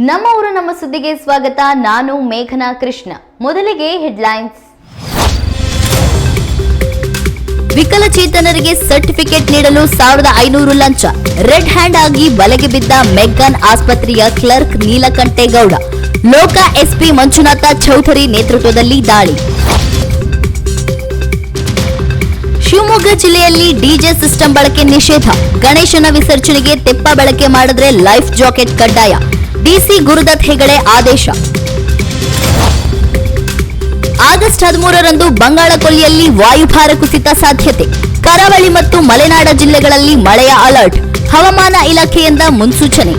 ನಮ್ಮ ಊರು ನಮ್ಮ ಸುದ್ದಿಗೆ ಸ್ವಾಗತ. ನಾನು ಮೇಘನಾ ಕೃಷ್ಣ. ಮೊದಲಿಗೆ ಹೆಡ್ಲೈನ್ಸ್. ವಿಕಲಚೇತನರಿಗೆ ಸರ್ಟಿಫಿಕೇಟ್ ನೀಡಲು 1500 ಲಂಚ. ರೆಡ್ ಹ್ಯಾಂಡ್ ಆಗಿ ಬಲೆಗೆ ಬಿದ್ದ ಮೆಗ್ಗಾನ್ ಆಸ್ಪತ್ರೆಯ ಕ್ಲರ್ಕ್ ನೀಲಕಂಠೇಗೌಡ. ಲೋಕ ಎಸ್ಪಿ ಮಂಜುನಾಥ ಚೌಧರಿ ನೇತೃತ್ವದಲ್ಲಿ ದಾಳಿ. ಶಿವಮೊಗ್ಗ ಜಿಲ್ಲೆಯಲ್ಲಿ ಡಿಜೆ ಸಿಸ್ಟಮ್ ಬಳಕೆ ನಿಷೇಧ. ಗಣೇಶನ ವಿಸರ್ಜನೆಗೆ ತೆಪ್ಪ ಬಳಕೆ ಮಾಡಿದ್ರೆ ಲೈಫ್ ಜಾಕೆಟ್ ಕಡ್ಡಾಯ. ಡಿಸಿ ಗುರುದತ್ ಹೆಗಡೆ ಆದೇಶ. ಆಗಸ್ಟ್ 13ರಂದು ಬಂಗಾಳಕೊಲ್ಲಿಯಲ್ಲಿ ವಾಯುಭಾರ ಕುಸಿತ ಸಾಧ್ಯತೆ. ಕರಾವಳಿ ಮತ್ತು ಮಲೆನಾಡ ಜಿಲ್ಲೆಗಳಲ್ಲಿ ಮಳೆಯ ಅಲರ್ಟ್. ಹವಾಮಾನ ಇಲಾಖೆಯಿಂದ ಮುನ್ಸೂಚನೆ.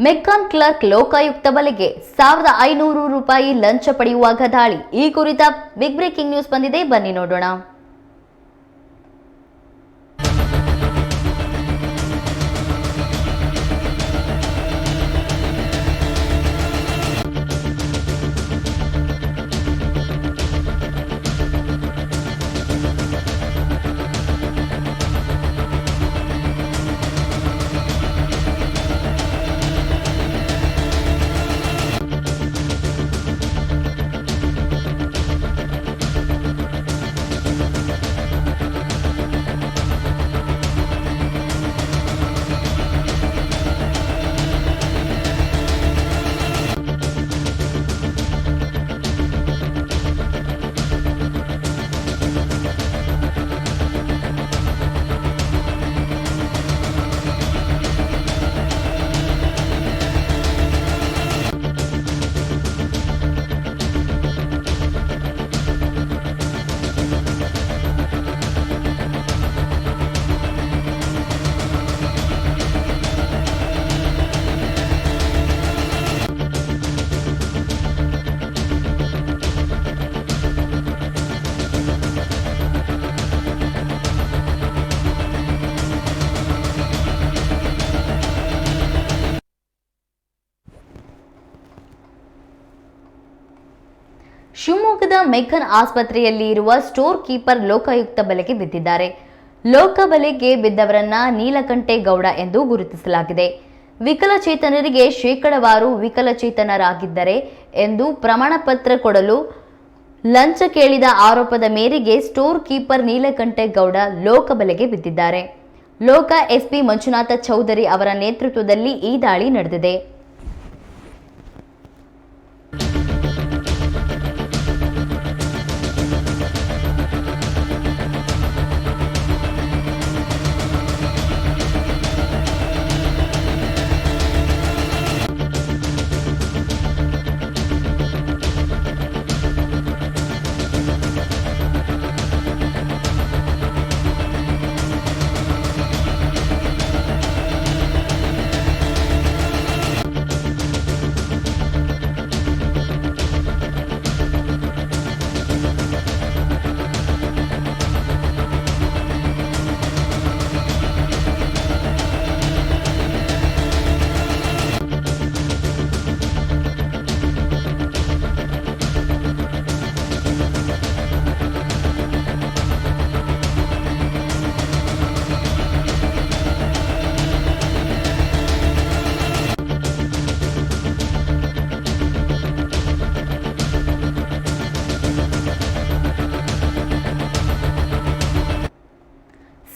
ಮೆಗ್ಗಾನ್ ಕ್ಲರ್ಕ್ ಲೋಕಾಯುಕ್ತ ಬಲೆಗೆ 1500 ರೂಪಾಯಿ ಲಂಚ ಪಡೆಯುವಾಗ ದಾಳಿ. ಈ ಕುರಿತ ಬಿಗ್ ಬ್ರೇಕಿಂಗ್ ನ್ಯೂಸ್ ಬಂದಿದೆ, ಬನ್ನಿ ನೋಡೋಣ. ಶಿವಮೊಗ್ಗದ ಮೆಗ್ಗಾನ್ ಆಸ್ಪತ್ರೆಯಲ್ಲಿ ಇರುವ ಸ್ಟೋರ್ ಕೀಪರ್ ಲೋಕಾಯುಕ್ತ ಬಲೆಗೆ ಬಿದ್ದಿದ್ದಾರೆ. ಲೋಕ ಬಲೆಗೆ ಬಿದ್ದವರನ್ನ ನೀಲಕಂಠೇಗೌಡ ಎಂದು ಗುರುತಿಸಲಾಗಿದೆ. ವಿಕಲಚೇತನರಿಗೆ ಶೇಕಡಾವಾರು ವಿಕಲಚೇತನರಾಗಿದ್ದರೆ ಎಂದು ಪ್ರಮಾಣ ಪತ್ರ ಕೊಡಲು ಲಂಚ ಕೇಳಿದ ಆರೋಪದ ಮೇರೆಗೆ ಸ್ಟೋರ್ ಕೀಪರ್ ನೀಲಕಂಠೇಗೌಡ ಲೋಕ ಬಲೆಗೆ ಬಿದ್ದಿದ್ದಾರೆ. ಲೋಕ ಎಸ್ಪಿ ಮಂಜುನಾಥ ಚೌಧರಿ ಅವರ ನೇತೃತ್ವದಲ್ಲಿ ಈ ದಾಳಿ ನಡೆದಿದೆ.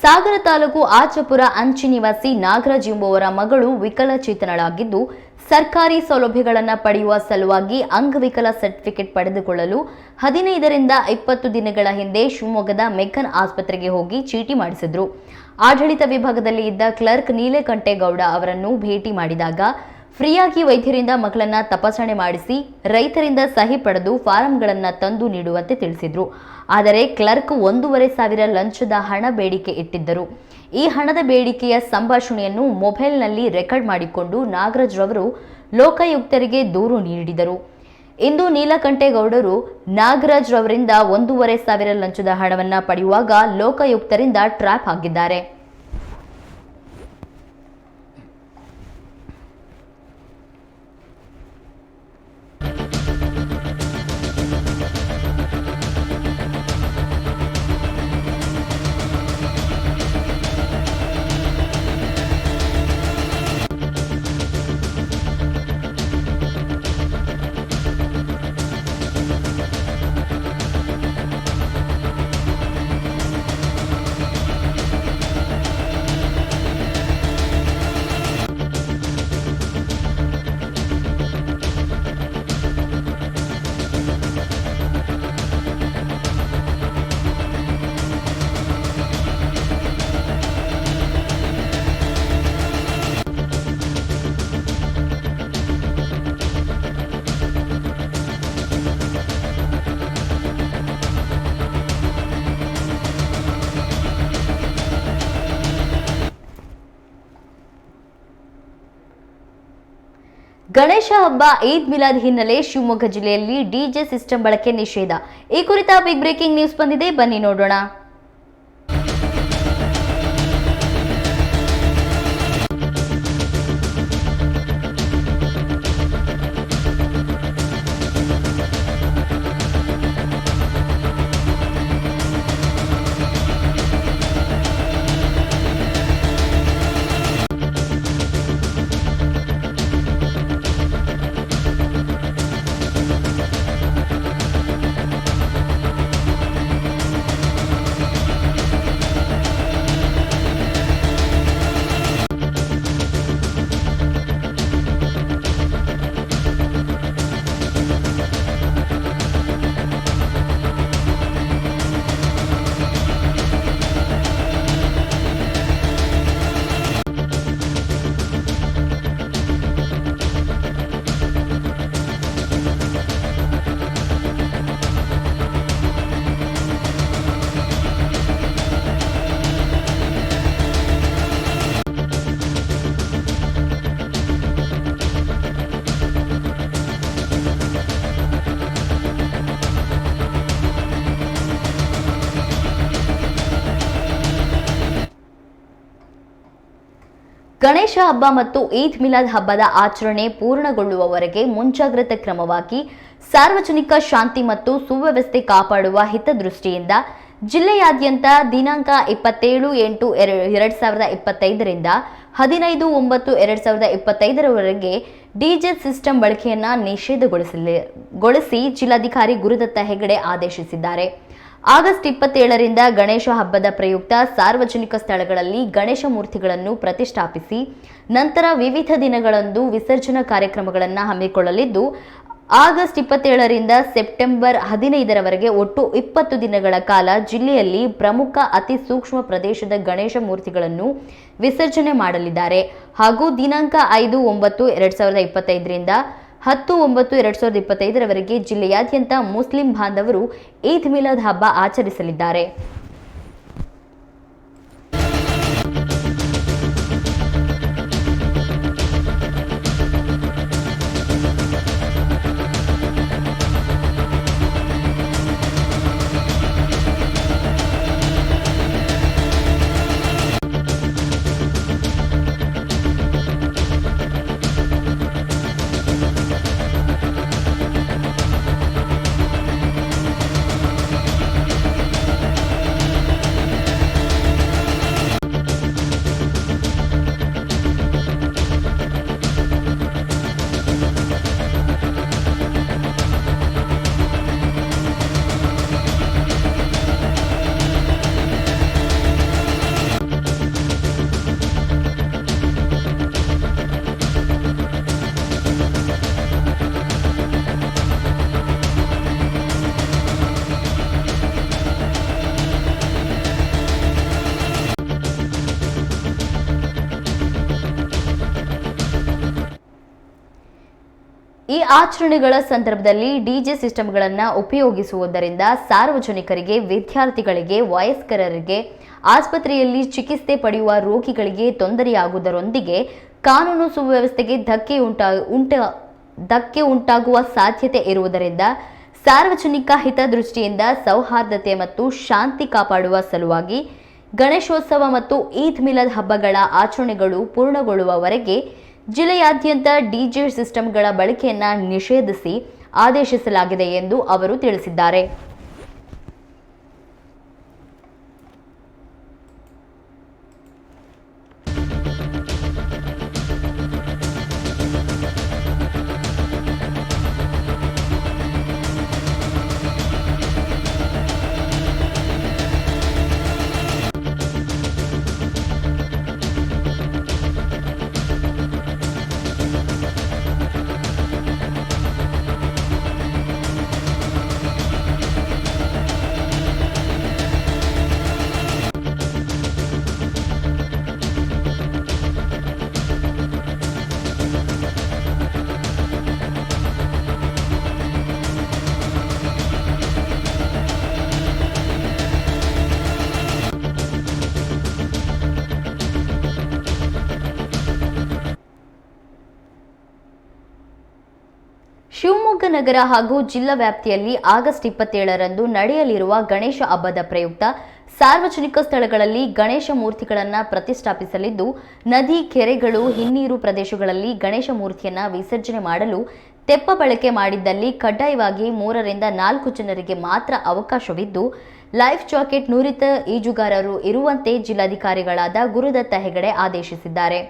ಸಾಗರ ತಾಲೂಕು ಆಚಪುರ ಅಂಚಿ ನಿವಾಸಿ ನಾಗರಾಜ್ ಎಂಬುವರ ಮಗಳು ವಿಕಲಚೇತನಳಾಗಿದ್ದು, ಸರ್ಕಾರಿ ಸೌಲಭ್ಯಗಳನ್ನು ಪಡೆಯುವ ಸಲುವಾಗಿ ಅಂಗವಿಕಲ ಸರ್ಟಿಫಿಕೇಟ್ ಪಡೆದುಕೊಳ್ಳಲು 15ರಿಂದ 20 ದಿನಗಳ ಹಿಂದೆ ಶಿವಮೊಗ್ಗದ ಮೆಗ್ಗಾನ್ ಆಸ್ಪತ್ರೆಗೆ ಹೋಗಿ ಚೀಟಿ ಮಾಡಿಸಿದ್ರು. ಆಡಳಿತ ವಿಭಾಗದಲ್ಲಿ ಇದ್ದ ಕ್ಲರ್ಕ್ ನೀಲಕಂಠೇಗೌಡ ಅವರನ್ನು ಭೇಟಿ ಮಾಡಿದಾಗ ಫ್ರೀಯಾಗಿ ವೈದ್ಯರಿಂದ ಮಕ್ಕಳನ್ನ ತಪಾಸಣೆ ಮಾಡಿಸಿ ರೈತರಿಂದ ಸಹಿ ಪಡೆದು ಫಾರಂಗಳನ್ನು ತಂದು ನೀಡುವಂತೆ ತಿಳಿಸಿದ್ರು. ಆದರೆ ಕ್ಲರ್ಕ್ 1500 ಲಂಚದ ಹಣ ಬೇಡಿಕೆ ಇಟ್ಟಿದ್ದರು. ಈ ಹಣದ ಬೇಡಿಕೆಯ ಸಂಭಾಷಣೆಯನ್ನು ಮೊಬೈಲ್ನಲ್ಲಿ ರೆಕಾರ್ಡ್ ಮಾಡಿಕೊಂಡು ನಾಗರಾಜ್ ರವರು ಲೋಕಾಯುಕ್ತರಿಗೆ ದೂರು ನೀಡಿದರು. ಇಂದು ನೀಲಕಂಠೇಗೌಡರು ನಾಗರಾಜ್ ರವರಿಂದ 1500 ಲಂಚದ ಹಣವನ್ನು ಪಡೆಯುವಾಗ ಲೋಕಾಯುಕ್ತರಿಂದ ಟ್ರ್ಯಾಪ್ ಆಗಿದ್ದಾರೆ. ಗಣೇಶ ಹಬ್ಬ ಈದ್ ಮಿಲಾದ್ ಹಿನ್ನೆಲೆ ಶಿವಮೊಗ್ಗ ಜಿಲ್ಲೆಯಲ್ಲಿ ಡಿಜೆ ಸಿಸ್ಟಮ್ ಬಳಕೆ ನಿಷೇಧ. ಈ ಕುರಿತ ಬಿಗ್ ಬ್ರೇಕಿಂಗ್ ನ್ಯೂಸ್ ಬಂದಿದೆ, ಬನ್ನಿ ನೋಡೋಣ. ಗಣೇಶ ಹಬ್ಬ ಮತ್ತು ಈದ್ ಮಿಲಾದ್ ಹಬ್ಬದ ಆಚರಣೆ ಪೂರ್ಣಗೊಳ್ಳುವವರೆಗೆ ಮುಂಜಾಗ್ರತಾ ಕ್ರಮವಾಗಿ ಸಾರ್ವಜನಿಕ ಶಾಂತಿ ಮತ್ತು ಸುವ್ಯವಸ್ಥೆ ಕಾಪಾಡುವ ಹಿತದೃಷ್ಟಿಯಿಂದ ಜಿಲ್ಲೆಯಾದ್ಯಂತ ದಿನಾಂಕ 27/8/2025ರಿಂದ 15/9/2025ರವರೆಗೆ ಡಿಜೆ ಸಿಸ್ಟಮ್ ಬಳಕೆಯನ್ನು ನಿಷೇಧಗೊಳಿಸಿ ಜಿಲ್ಲಾಧಿಕಾರಿ ಗುರುದತ್ತ ಹೆಗಡೆ ಆದೇಶಿಸಿದ್ದಾರೆ. ಆಗಸ್ಟ್ 27ರಿಂದ ಗಣೇಶ ಹಬ್ಬದ ಪ್ರಯುಕ್ತ ಸಾರ್ವಜನಿಕ ಸ್ಥಳಗಳಲ್ಲಿ ಗಣೇಶ ಮೂರ್ತಿಗಳನ್ನು ಪ್ರತಿಷ್ಠಾಪಿಸಿ ನಂತರ ವಿವಿಧ ದಿನಗಳಂದು ವಿಸರ್ಜನಾ ಕಾರ್ಯಕ್ರಮಗಳನ್ನು ಹಮ್ಮಿಕೊಳ್ಳಲಿದ್ದು, ಆಗಸ್ಟ್ 27ರಿಂದ ಸೆಪ್ಟೆಂಬರ್ 15ರವರೆಗೆ ಒಟ್ಟು 20 ದಿನಗಳ ಕಾಲ ಜಿಲ್ಲೆಯಲ್ಲಿ ಪ್ರಮುಖ ಅತಿ ಸೂಕ್ಷ್ಮ ಪ್ರದೇಶದ ಗಣೇಶ ಮೂರ್ತಿಗಳನ್ನು ವಿಸರ್ಜನೆ ಮಾಡಲಿದ್ದಾರೆ. ಹಾಗೂ ದಿನಾಂಕ 5/9/2025ರಿಂದ 10/9/2025ರವರೆಗೆ ಜಿಲ್ಲೆಯಾದ್ಯಂತ ಮುಸ್ಲಿಂ ಬಾಂಧವರು ಈದ್ ಮಿಲಾದ್ ಹಬ್ಬ ಆಚರಿಸಲಿದ್ದಾರೆ. ಈ ಆಚರಣೆಗಳ ಸಂದರ್ಭದಲ್ಲಿ ಡಿಜೆ ಸಿಸ್ಟಮ್ಗಳನ್ನು ಉಪಯೋಗಿಸುವುದರಿಂದ ಸಾರ್ವಜನಿಕರಿಗೆ, ವಿದ್ಯಾರ್ಥಿಗಳಿಗೆ, ವಯಸ್ಕರಿಗೆ, ಆಸ್ಪತ್ರೆಯಲ್ಲಿ ಚಿಕಿತ್ಸೆ ಪಡೆಯುವ ರೋಗಿಗಳಿಗೆ ತೊಂದರೆಯಾಗುವುದರೊಂದಿಗೆ ಕಾನೂನು ಸುವ್ಯವಸ್ಥೆಗೆ ಧಕ್ಕೆ ಉಂಟಾಗುವ ಸಾಧ್ಯತೆ ಇರುವುದರಿಂದ ಸಾರ್ವಜನಿಕ ಹಿತದೃಷ್ಟಿಯಿಂದ ಸೌಹಾರ್ದತೆ ಮತ್ತು ಶಾಂತಿ ಕಾಪಾಡುವ ಸಲುವಾಗಿ ಗಣೇಶೋತ್ಸವ ಮತ್ತು ಈದ್ ಮಿಲಾದ್ ಹಬ್ಬಗಳ ಆಚರಣೆಗಳು ಪೂರ್ಣಗೊಳ್ಳುವವರೆಗೆ ಜಿಲ್ಲೆಯಾದ್ಯಂತ ಡಿಜೆ ಸಿಸ್ಟಮ್ಗಳ ಬಳಕೆಯನ್ನು ನಿಷೇಧಿಸಿ ಆದೇಶಿಸಲಾಗಿದೆ ಎಂದು ಅವರು ತಿಳಿಸಿದ್ದಾರೆ. ಶಿವಮೊಗ್ಗ ನಗರ ಹಾಗೂ ಜಿಲ್ಲಾ ವ್ಯಾಪ್ತಿಯಲ್ಲಿ ಆಗಸ್ಟ್ 27ರಂದು ನಡೆಯಲಿರುವ ಗಣೇಶ ಹಬ್ಬದ ಪ್ರಯುಕ್ತ ಸಾರ್ವಜನಿಕ ಸ್ಥಳಗಳಲ್ಲಿ ಗಣೇಶ ಮೂರ್ತಿಗಳನ್ನು ಪ್ರತಿಷ್ಠಾಪಿಸಲಿದ್ದು, ನದಿ, ಕೆರೆಗಳು, ಹಿನ್ನೀರು ಪ್ರದೇಶಗಳಲ್ಲಿ ಗಣೇಶ ಮೂರ್ತಿಯನ್ನು ವಿಸರ್ಜನೆ ಮಾಡಲು ತೆಪ್ಪ ಬಳಕೆ ಮಾಡಿದ್ದಲ್ಲಿ ಕಡ್ಡಾಯವಾಗಿ 3 ರಿಂದ 4 ಜನರಿಗೆ ಮಾತ್ರ ಅವಕಾಶವಿದ್ದು, ಲೈಫ್ ಜಾಕೆಟ್ ನುರಿತ ಈಜುಗಾರರು ಇರುವಂತೆ ಜಿಲ್ಲಾಧಿಕಾರಿಗಳಾದ ಗುರುದತ್ತ ಹೆಗಡೆ ಆದೇಶಿಸಿದ್ದಾರೆ.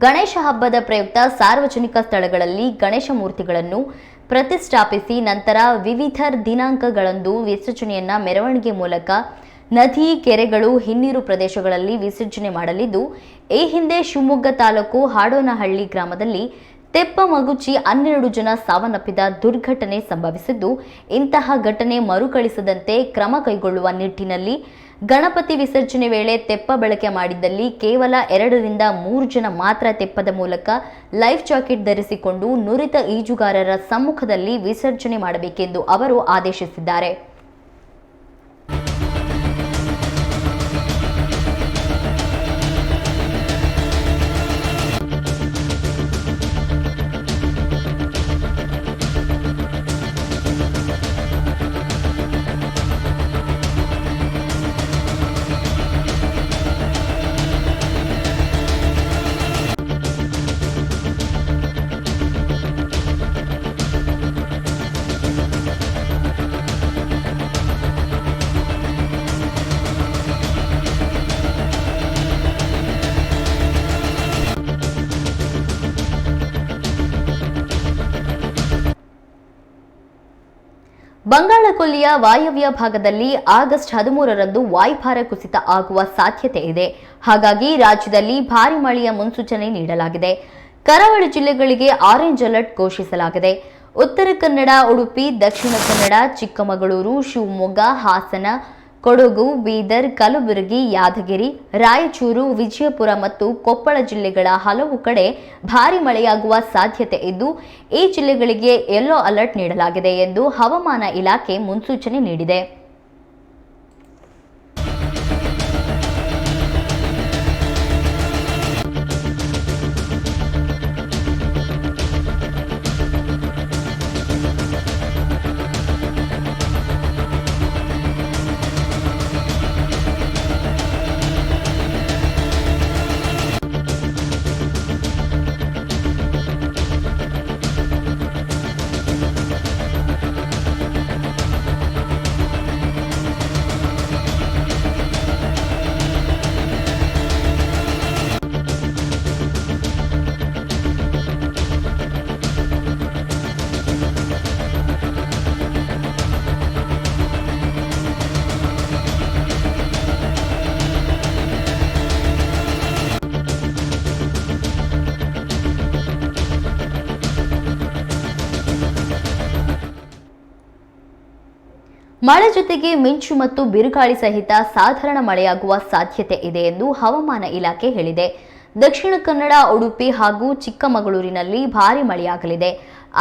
ಗಣೇಶ ಹಬ್ಬದ ಪ್ರಯುಕ್ತ ಸಾರ್ವಜನಿಕ ಸ್ಥಳಗಳಲ್ಲಿ ಗಣೇಶ ಮೂರ್ತಿಗಳನ್ನು ಪ್ರತಿಷ್ಠಾಪಿಸಿ ನಂತರ ವಿವಿಧ ದಿನಾಂಕಗಳಂದು ವಿಸರ್ಜನೆಯನ್ನ ಮೆರವಣಿಗೆ ಮೂಲಕ ನದಿ, ಕೆರೆಗಳು, ಹಿನ್ನೀರು ಪ್ರದೇಶಗಳಲ್ಲಿ ವಿಸರ್ಜನೆ ಮಾಡಲಿದ್ದು, ಈ ಹಿಂದೆ ಶಿವಮೊಗ್ಗ ತಾಲೂಕು ಹಾಡೋನಹಳ್ಳಿ ಗ್ರಾಮದಲ್ಲಿ ತೆಪ್ಪ ಮಗುಚಿ 12 ಜನ ಸಾವನ್ನಪ್ಪಿದ ದುರ್ಘಟನೆ ಸಂಭವಿಸಿದ್ದು, ಇಂತಹ ಘಟನೆ ಮರುಕಳಿಸದಂತೆ ಕ್ರಮ ಕೈಗೊಳ್ಳುವ ನಿಟ್ಟಿನಲ್ಲಿ ಗಣಪತಿ ವಿಸರ್ಜನೆ ವೇಳೆ ತೆಪ್ಪ ಬಳಕೆ ಮಾಡಿದ್ದಲ್ಲಿ ಕೇವಲ 2 ರಿಂದ 3 ಜನ ಮಾತ್ರ ತೆಪ್ಪದ ಮೂಲಕ ಲೈಫ್ ಜಾಕೆಟ್ ಧರಿಸಿಕೊಂಡು ನುರಿತ ಈಜುಗಾರರ ಸಮ್ಮುಖದಲ್ಲಿ ವಿಸರ್ಜನೆ ಮಾಡಬೇಕೆಂದು ಅವರು ಆದೇಶಿಸಿದ್ದಾರೆ. ಬಂಗಾಳಕೊಲ್ಲಿಯ ವಾಯವ್ಯ ಭಾಗದಲ್ಲಿ ಆಗಸ್ಟ್ 13ರಂದು ವಾಯುಭಾರ ಕುಸಿತ ಆಗುವ ಸಾಧ್ಯತೆ ಇದೆ. ಹಾಗಾಗಿ ರಾಜ್ಯದಲ್ಲಿ ಭಾರಿ ಮಳೆಯ ಮುನ್ಸೂಚನೆ ನೀಡಲಾಗಿದೆ. ಕರಾವಳಿ ಜಿಲ್ಲೆಗಳಿಗೆ ಆರೆಂಜ್ ಅಲರ್ಟ್ ಘೋಷಿಸಲಾಗಿದೆ. ಉತ್ತರ ಕನ್ನಡ, ಉಡುಪಿ, ದಕ್ಷಿಣ ಕನ್ನಡ, ಚಿಕ್ಕಮಗಳೂರು, ಶಿವಮೊಗ್ಗ, ಹಾಸನ, ಕೊಡಗು, ಬೀದರ್, ಕಲಬುರಗಿ, ಯಾದಗಿರಿ, ರಾಯಚೂರು, ವಿಜಯಪುರ ಮತ್ತು ಕೊಪ್ಪಳ ಜಿಲ್ಲೆಗಳ ಹಲವು ಕಡೆ ಭಾರೀ ಮಳೆಯಾಗುವ ಸಾಧ್ಯತೆ ಇದ್ದು, ಈ ಜಿಲ್ಲೆಗಳಿಗೆ ಯೆಲ್ಲೋ ಅಲರ್ಟ್ ನೀಡಲಾಗಿದೆ ಎಂದು ಹವಾಮಾನ ಇಲಾಖೆ ಮುನ್ಸೂಚನೆ ನೀಡಿದೆ. ಮಳೆ ಜೊತೆಗೆ ಮಿಂಚು ಮತ್ತು ಬಿರುಗಾಳಿ ಸಹಿತ ಸಾಧಾರಣ ಮಳೆಯಾಗುವ ಸಾಧ್ಯತೆ ಇದೆ ಎಂದು ಹವಾಮಾನ ಇಲಾಖೆ ಹೇಳಿದೆ. ದಕ್ಷಿಣ ಕನ್ನಡ, ಉಡುಪಿ ಹಾಗೂ ಚಿಕ್ಕಮಗಳೂರಿನಲ್ಲಿ ಭಾರೀ ಮಳೆಯಾಗಲಿದೆ.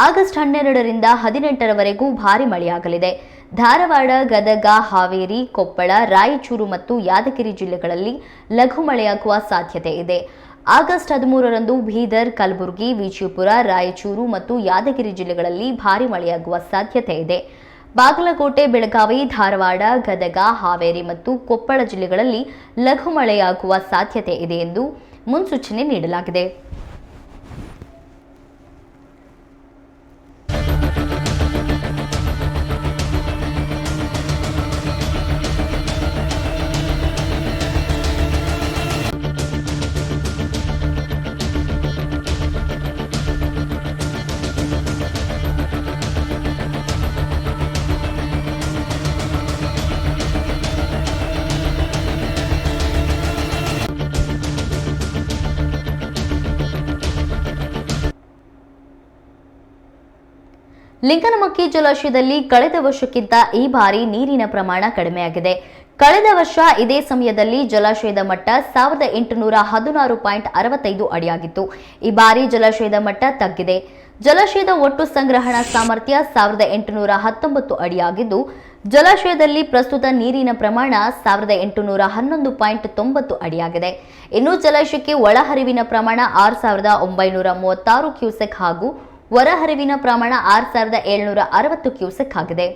ಆಗಸ್ಟ್ 12ರಿಂದ 18ರವರೆಗೂ ಭಾರೀ ಮಳೆಯಾಗಲಿದೆ. ಧಾರವಾಡ, ಗದಗ, ಹಾವೇರಿ, ಕೊಪ್ಪಳ, ರಾಯಚೂರು ಮತ್ತು ಯಾದಗಿರಿ ಜಿಲ್ಲೆಗಳಲ್ಲಿ ಲಘು ಮಳೆಯಾಗುವ ಸಾಧ್ಯತೆ ಇದೆ. ಆಗಸ್ಟ್ 13ರಂದು ಬೀದರ್, ಕಲಬುರಗಿ, ವಿಜಯಪುರ, ರಾಯಚೂರು ಮತ್ತು ಯಾದಗಿರಿ ಜಿಲ್ಲೆಗಳಲ್ಲಿ ಭಾರೀ ಮಳೆಯಾಗುವ ಸಾಧ್ಯತೆ ಇದೆ. ಬಾಗಲಕೋಟೆ, ಬೆಳಗಾವಿ, ಧಾರವಾಡ, ಗದಗ, ಹಾವೇರಿ ಮತ್ತು ಕೊಪ್ಪಳ ಜಿಲ್ಲೆಗಳಲ್ಲಿ ಲಘು ಮಳೆಯಾಗುವ ಸಾಧ್ಯತೆ ಇದೆ ಎಂದು ಮುನ್ಸೂಚನೆ ನೀಡಲಾಗಿದೆ. ಲಿಂಗನಮಕ್ಕಿ ಜಲಾಶಯದಲ್ಲಿ ಕಳೆದ ವರ್ಷಕ್ಕಿಂತ ಈ ಬಾರಿ ನೀರಿನ ಪ್ರಮಾಣ ಕಡಿಮೆಯಾಗಿದೆ. ಕಳೆದ ವರ್ಷ ಇದೇ ಸಮಯದಲ್ಲಿ ಜಲಾಶಯದ ಮಟ್ಟ 1816.65 ಅಡಿಯಾಗಿತ್ತು. ಈ ಬಾರಿ ಜಲಾಶಯದ ಮಟ್ಟ ತಗ್ಗಿದೆ. ಜಲಾಶಯದ ಒಟ್ಟು ಸಂಗ್ರಹಣಾ ಸಾಮರ್ಥ್ಯ 1819 ಅಡಿಯಾಗಿದ್ದು, ಜಲಾಶಯದಲ್ಲಿ ಪ್ರಸ್ತುತ ನೀರಿನ ಪ್ರಮಾಣ 1811.90 ಅಡಿಯಾಗಿದೆ. ಇನ್ನು ಜಲಾಶಯಕ್ಕೆ ಒಳಹರಿವಿನ ಪ್ರಮಾಣ 6936 ಕ್ಯೂಸೆಕ್ ಹಾಗೂ ಹೊರಹರಿವಿನ ಪ್ರಮಾಣ 6760 ಕ್ಯೂಸೆಕ್ ಆಗಿದೆ.